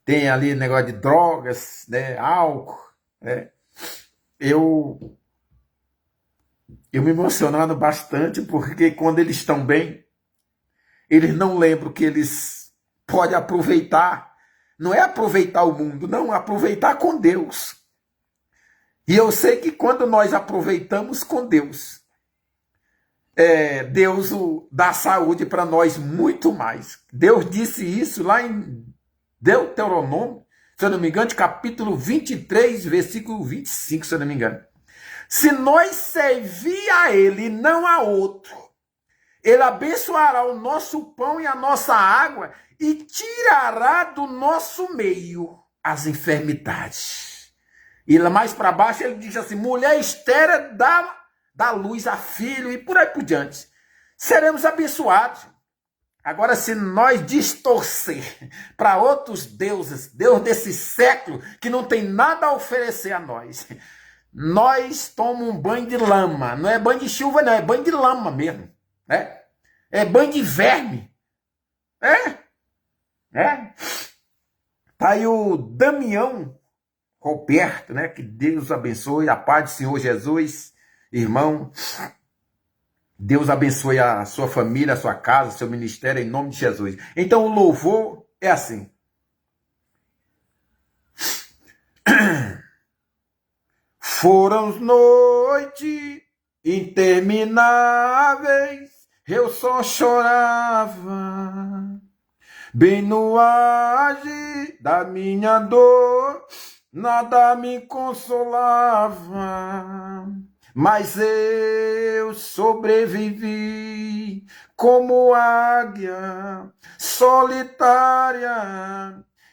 Tem ali negócio de drogas, né, álcool, né? Eu me emocionando bastante, porque quando eles estão bem, eles não lembram que eles podem aproveitar. Não é aproveitar o mundo, não, aproveitar com Deus. E eu sei que quando nós aproveitamos com Deus, Deus dá saúde para nós muito mais. Deus disse isso lá em Deuteronômio, se eu não me engano, capítulo 23, versículo 25, se eu não me engano. Se nós servir a Ele e não a outro, Ele abençoará o nosso pão e a nossa água e tirará do nosso meio as enfermidades. E lá mais para baixo ele diz assim, mulher estéril dá luz a filho e por aí por diante. Seremos abençoados. Agora, se nós distorcer para outros deuses, Deus desse século, que não tem nada a oferecer a nós tomamos um banho de lama. Não é banho de chuva, não. É banho de lama mesmo. Né? É banho de verme. Tá aí o Damião Roberto, né? Que Deus abençoe. A paz do Senhor Jesus. Irmão, Deus abençoe a sua família, a sua casa, seu ministério, em nome de Jesus. Então, o louvor é assim. Foram noites intermináveis, eu só chorava, bem no auge da minha dor, nada me consolava, mas eu sobrevivi como águia solitária,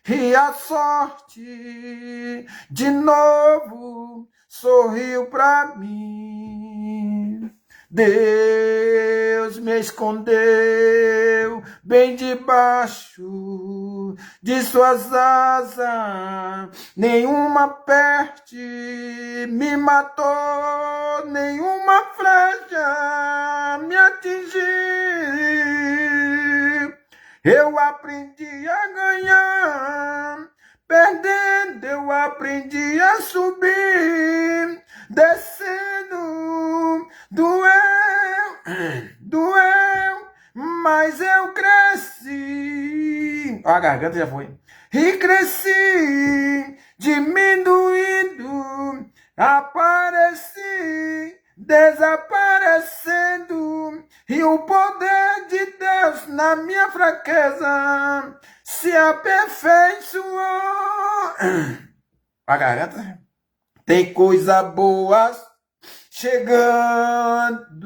e a sorte de novo sorriu para mim. Deus me escondeu bem debaixo de suas asas, nenhuma peste me matou, nenhuma flecha me atingiu. Eu aprendi a ganhar, perdendo eu aprendi a subir, descendo doeu, mas eu cresci. Ó, a garganta já foi. E cresci, diminuindo, apareci, desaparecendo, e o poder de Deus na minha fraqueza se aperfeiçoou. A garganta tem coisa boa chegando,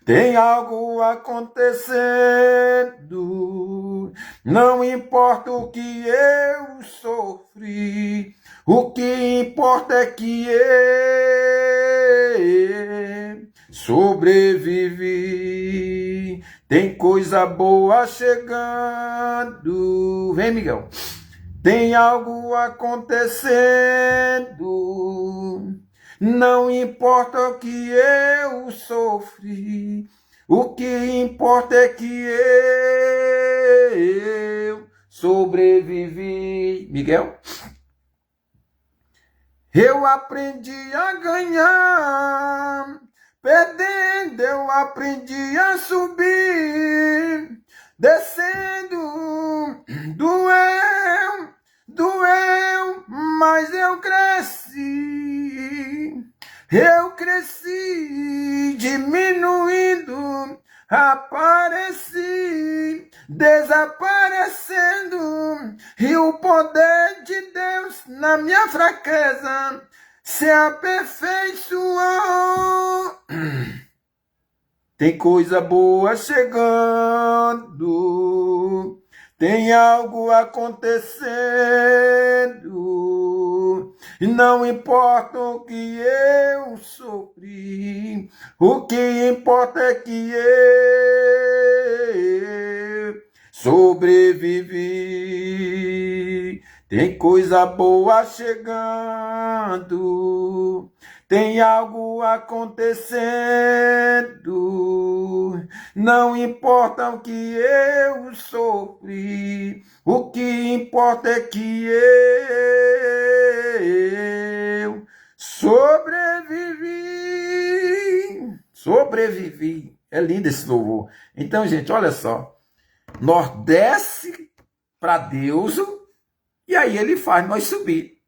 tem algo acontecendo. Não importa o que eu sofri, o que importa é que eu sobrevivi. Tem coisa boa chegando. Vem, Miguel. Tem algo acontecendo. Não importa o que eu sofri, o que importa é que eu sobrevivi. Miguel? Eu aprendi a ganhar, perdendo eu aprendi a subir, descendo, doeu, mas eu cresci, diminuindo, apareci, desaparecendo, e o poder de Deus na minha fraqueza se aperfeiçoou. Tem coisa boa chegando, tem algo acontecendo, e não importa o que eu sofri, o que importa é que eu sobrevivi. Tem coisa boa chegando, tem algo acontecendo. Não importa o que eu sofri, o que importa é que eu sobrevivi. Sobrevivi. É lindo esse louvor. Então, gente, olha só. Nós desce para Deus e aí ele faz nós subir,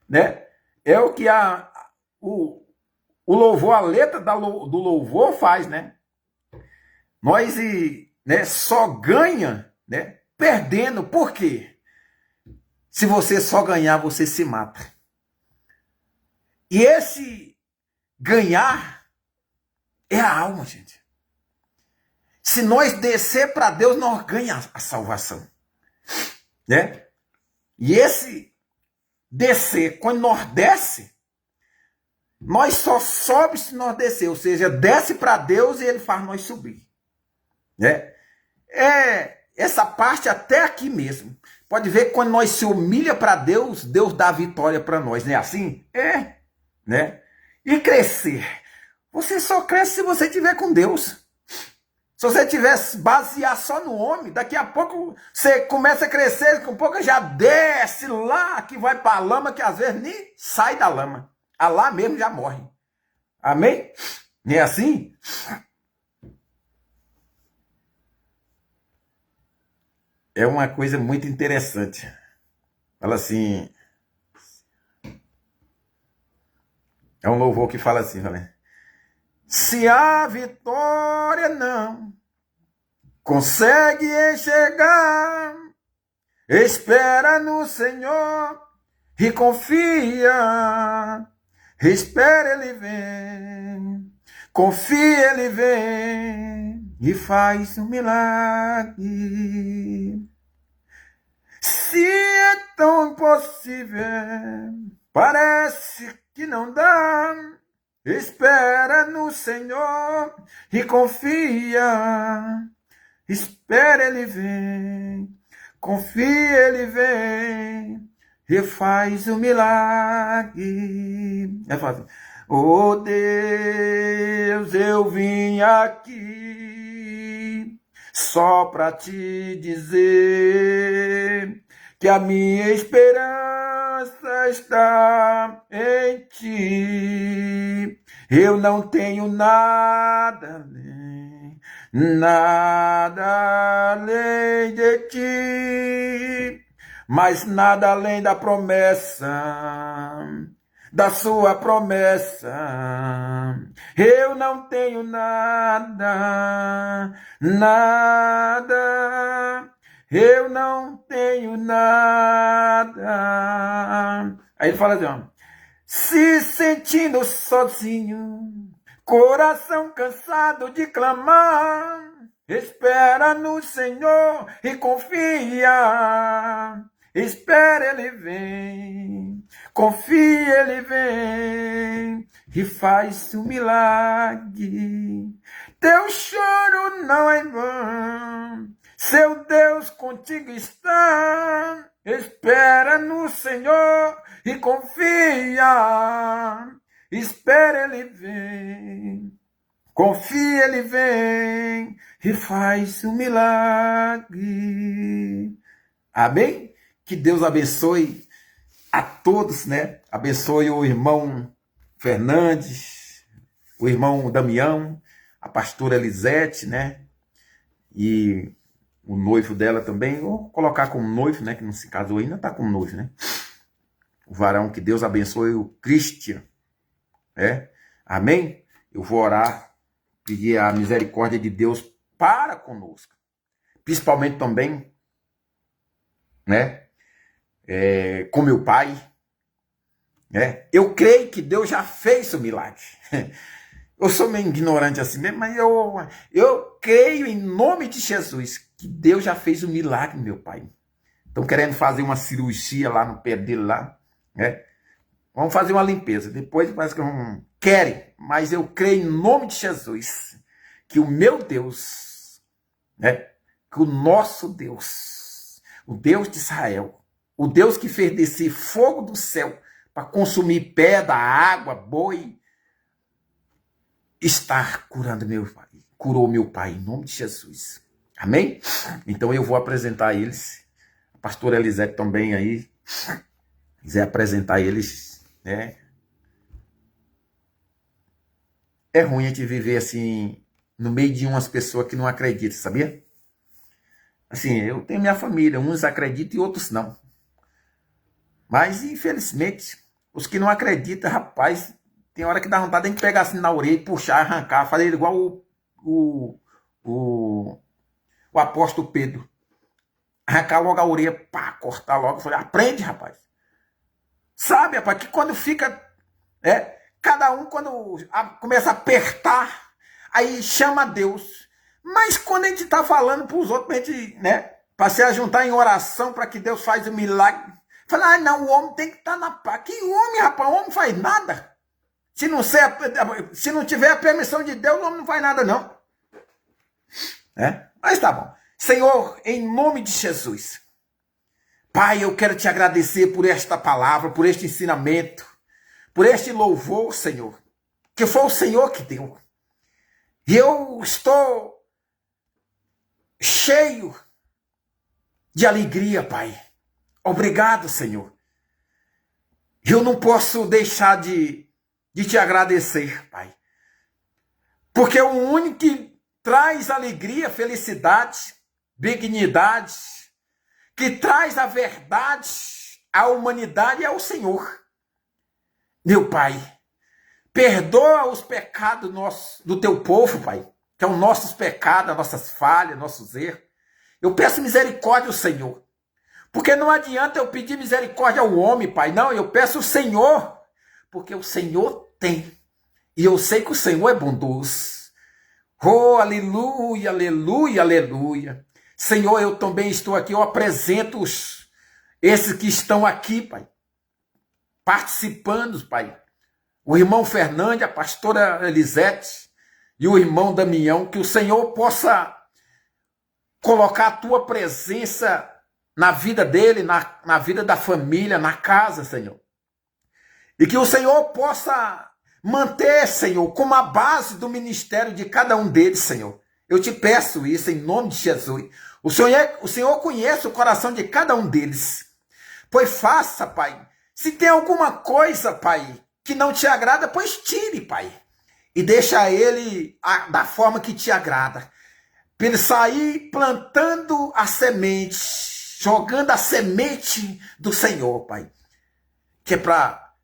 né? É o que o louvor, a letra do louvor faz, né? Nós só ganha, né, perdendo. Por quê? Se você só ganhar, você se mata. E esse ganhar é a alma, gente. Se nós descer para Deus, nós ganhamos a salvação, né? E esse descer, quando nós desce, nós só sobe se nós descer, ou seja, desce para Deus e ele faz nós subir, né? É essa parte até aqui mesmo. Pode ver que quando nós se humilha para Deus, Deus dá a vitória para nós, não é assim? É, né? E crescer. Você só cresce se você estiver com Deus. Se você tivesse basear só no homem, daqui a pouco você começa a crescer, com pouco já desce lá, que vai para a lama, que às vezes nem sai da lama. A lá mesmo já morre. Amém? Não é assim? É uma coisa muito interessante. Fala assim. É um louvor que fala assim, né? Se a vitória não consegue enxergar, espera no Senhor e confia. Espera, ele vem. Confia, ele vem e faz um milagre. Se é tão impossível, parece que não dá. Espera no Senhor e confia. Espera, ele vem. Confia, ele vem e faz um milagre. É fácil. Oh Deus, eu vim aqui só para te dizer que a minha esperança está em ti. Eu não tenho nada além de ti, mas nada além da promessa, da sua promessa. Eu não tenho nada, eu não tenho nada. Aí ele fala assim, ó, se sentindo sozinho, coração cansado de clamar, espera no Senhor e confia. Espera, Ele vem, confia, Ele vem e faz um milagre. Teu choro não é vão, seu Deus contigo está. Espera no Senhor e confia. Espera, Ele vem, confia, Ele vem e faz um milagre. Amém? Que Deus abençoe a todos, né? Abençoe o irmão Fernandes, o irmão Damião, a pastora Elisete, né? E o noivo dela também. Vou colocar como noivo, né? Que não se casou ainda, tá como noivo, né? O varão, que Deus abençoe o Christian. Amém? Eu vou orar, pedir a misericórdia de Deus para conosco. Principalmente também, né? Com meu pai, né? Eu creio que Deus já fez o milagre. Eu sou meio ignorante assim mesmo, mas eu creio em nome de Jesus que Deus já fez o milagre, meu pai. Estão querendo fazer uma cirurgia lá no pé dele lá, né? Vamos fazer uma limpeza. Depois parece que não querem, mas eu creio em nome de Jesus que o meu Deus, né? Que o nosso Deus, o Deus de Israel, o Deus que fez descer fogo do céu para consumir pedra, água, boi, está curando meu pai. Curou meu pai em nome de Jesus. Amém? Então eu vou apresentar eles. A pastora Elisete também aí. Quiser apresentar eles, né? É ruim a gente viver assim, no meio de umas pessoas que não acreditam, sabia? Assim, eu tenho minha família, uns acreditam e outros não. Mas, infelizmente, os que não acreditam, rapaz, tem hora que dá vontade de pegar assim na orelha, puxar, arrancar, fazer igual o apóstolo Pedro. Arrancar logo a orelha, pá, cortar logo. Falei, aprende, rapaz. Sabe, rapaz, que quando fica... cada um, quando começa a apertar, aí chama Deus. Mas quando a gente está falando para os outros, pra gente, né, para se ajuntar em oração, para que Deus faça um milagre, fala, não, o homem tem que estar na paz. Que homem, rapaz, o homem não faz nada. Se não tiver a permissão de Deus, o homem não faz nada, não. Mas tá bom. Senhor, em nome de Jesus, Pai, eu quero te agradecer por esta palavra, por este ensinamento, por este louvor, Senhor, que foi o Senhor que deu. E eu estou cheio de alegria, Pai. Obrigado, Senhor. Eu não posso deixar de te agradecer, Pai. Porque o único que traz alegria, felicidade, dignidade, que traz a verdade à humanidade é o Senhor. Meu Pai, perdoa os pecados do teu povo, Pai, que é os nossos pecados, as nossas falhas, nossos erros. Eu peço misericórdia ao Senhor. Porque não adianta eu pedir misericórdia ao homem, Pai. Não, eu peço ao Senhor. Porque o Senhor tem. E eu sei que o Senhor é bondoso. Oh, aleluia, aleluia, aleluia. Senhor, eu também estou aqui. Eu apresento esses que estão aqui, Pai. Participando, Pai. O irmão Fernandes, a pastora Elisete e o irmão Damião. Que o Senhor possa colocar a tua presença na vida dele, na vida da família, na casa, Senhor. E que o Senhor possa manter, Senhor, como a base do ministério de cada um deles, Senhor. Eu te peço isso em nome de Jesus. O Senhor conhece o coração de cada um deles. Pois faça, Pai. Se tem alguma coisa, Pai, que não te agrada, pois tire, Pai. E deixa ele da forma que te agrada. Para ele sair plantando a semente, jogando a semente do Senhor, Pai. Que é para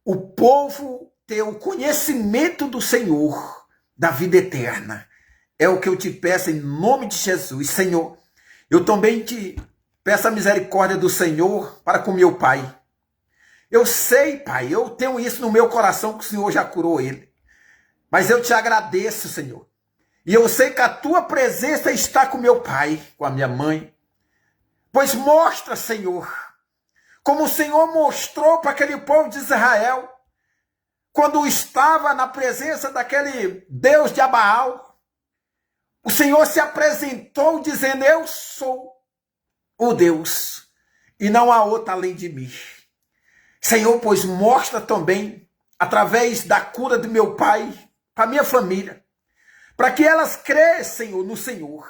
o povo ter o conhecimento do Senhor, da vida eterna. É o que eu te peço em nome de Jesus. Senhor, eu também te peço a misericórdia do Senhor para com meu pai. Eu sei, Pai, eu tenho isso no meu coração que o Senhor já curou ele. Mas eu te agradeço, Senhor. E eu sei que a tua presença está com meu pai, com a minha mãe. Pois mostra, Senhor, como o Senhor mostrou para aquele povo de Israel, quando estava na presença daquele Deus de Abaal. O Senhor se apresentou dizendo: eu sou o Deus e não há outro além de mim. Senhor, pois mostra também, através da cura de meu pai, para minha família, para que elas cresçam no Senhor,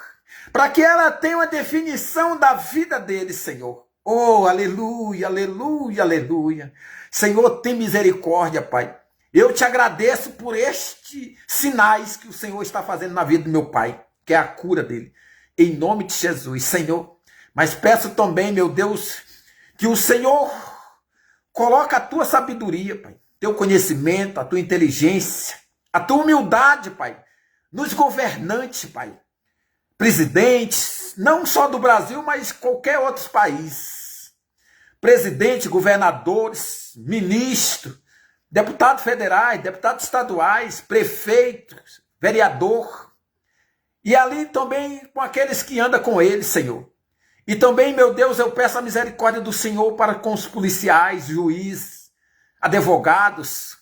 para que ela tenha uma definição da vida deles, Senhor. Oh, aleluia, aleluia, aleluia. Senhor, tem misericórdia, Pai. Eu te agradeço por estes sinais que o Senhor está fazendo na vida do meu pai, que é a cura dele. Em nome de Jesus, Senhor. Mas peço também, meu Deus, que o Senhor coloque a tua sabedoria, Pai, teu conhecimento, a tua inteligência, a tua humildade, Pai, nos governantes, Pai, presidentes, não só do Brasil, mas qualquer outro país. Presidente, governadores, ministros, deputados federais, deputados estaduais, prefeitos, vereador. E ali também com aqueles que andam com ele, Senhor. E também, meu Deus, eu peço a misericórdia do Senhor para com os policiais, juízes, advogados,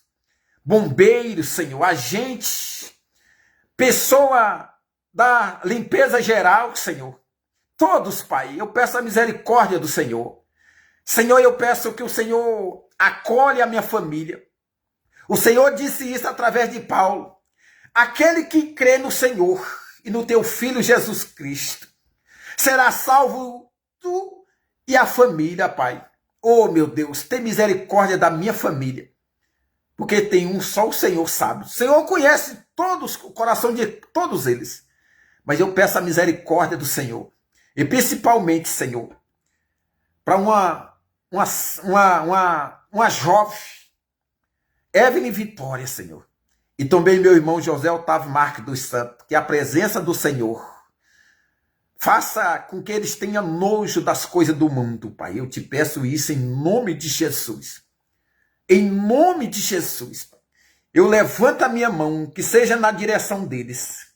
bombeiros, Senhor, agentes, pessoa da limpeza geral, Senhor. Todos, Pai, eu peço a misericórdia do Senhor. Senhor, eu peço que o Senhor acolhe a minha família. O Senhor disse isso através de Paulo. Aquele que crê no Senhor e no teu Filho Jesus Cristo será salvo tu e a família, Pai. Oh, meu Deus, tem misericórdia da minha família. Porque tem um só, o Senhor sabe. O Senhor conhece todos, o coração de todos eles. Mas eu peço a misericórdia do Senhor. E principalmente, Senhor, para uma jovem, Evelyn Vitória, Senhor. E também meu irmão José Otávio Marques dos Santos. Que a presença do Senhor faça com que eles tenham nojo das coisas do mundo, Pai. Eu te peço isso em nome de Jesus. Em nome de Jesus. Eu levanto a minha mão, que seja na direção deles.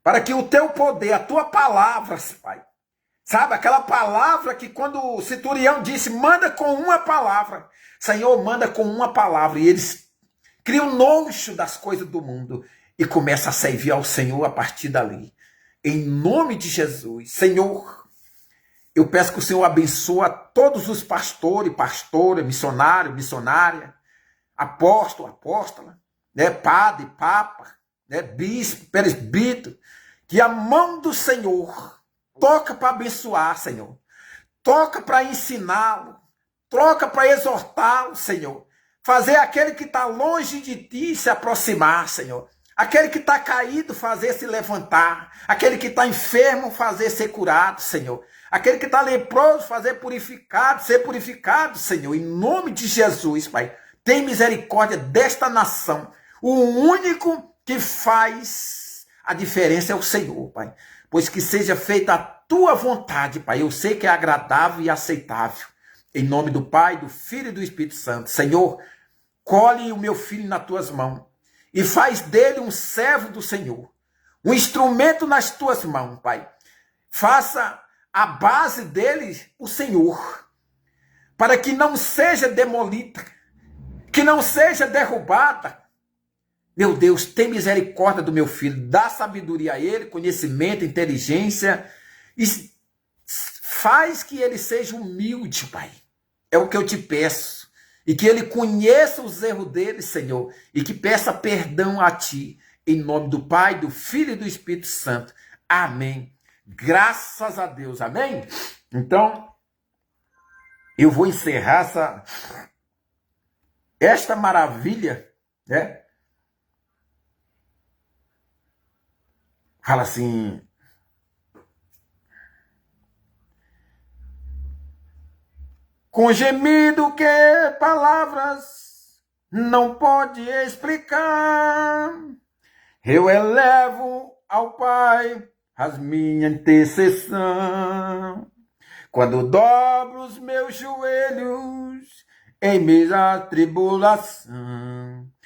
Para que o teu poder, a tua palavra, Pai. Sabe, aquela palavra que quando o centurião disse, manda com uma palavra. Senhor, manda com uma palavra. E eles criam nojo das coisas do mundo. E começam a servir ao Senhor a partir dali. Em nome de Jesus. Senhor, eu peço que o Senhor abençoe a todos os pastores, pastora, missionário, missionária, apóstolo, apóstola, né, padre, papa, né, bispo, presbítero. Que a mão do Senhor toca para abençoar, Senhor. Toca para ensiná-lo. Toca para exortá-lo, Senhor. Fazer aquele que está longe de ti se aproximar, Senhor. Aquele que está caído fazer se levantar. Aquele que está enfermo fazer ser curado, Senhor. Aquele que está leproso fazer purificado, ser purificado, Senhor. Em nome de Jesus, Pai. Tem misericórdia desta nação. O único que faz a diferença é o Senhor, Pai. Pois que seja feita a tua vontade, Pai. Eu sei que é agradável e aceitável. Em nome do Pai, do Filho e do Espírito Santo. Senhor, colhe o meu filho nas tuas mãos. E faz dele um servo do Senhor. Um instrumento nas tuas mãos, Pai. Faça a base dele o Senhor. Para que não seja demolida. Que não seja derrubada. Meu Deus, tem misericórdia do meu filho. Dá sabedoria a ele, conhecimento, inteligência. E faz que ele seja humilde, Pai. É o que eu te peço. E que ele conheça os erros dele, Senhor. E que peça perdão a ti. Em nome do Pai, do Filho e do Espírito Santo. Amém. Graças a Deus. Amém? Então, eu vou encerrar esta maravilha, né? Fala assim. Com gemido que palavras não pode explicar, eu elevo ao Pai as minha intercessão. Quando dobro os meus joelhos em meio à tribulação.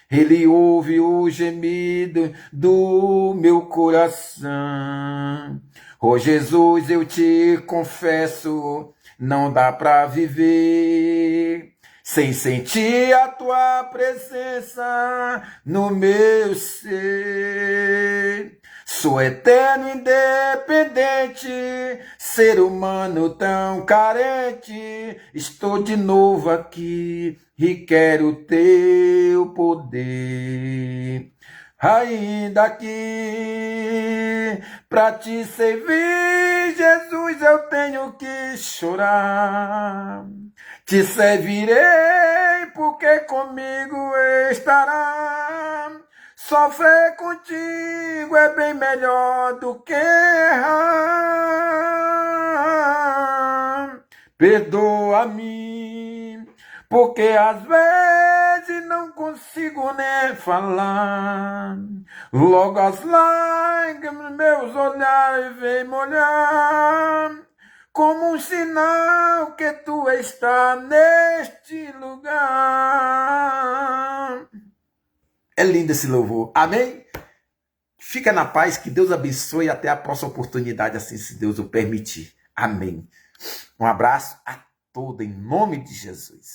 Ele ouve o gemido do meu coração. Oh Jesus, eu te confesso, não dá pra viver sem sentir a tua presença no meu ser. Sou eterno, independente, ser humano tão carente. Estou de novo aqui e quero teu poder. Ainda que pra te servir, Jesus, eu tenho que chorar. Te servirei porque comigo estará. Sofrer contigo é bem melhor do que errar. Perdoa-me, porque às vezes não consigo nem falar. Logo as lágrimas meus olhares vêm molhar, como um sinal que tu está neste lugar. É lindo esse louvor. Amém? Fica na paz, que Deus abençoe e até a próxima oportunidade, assim se Deus o permitir. Amém. Um abraço a todos em nome de Jesus.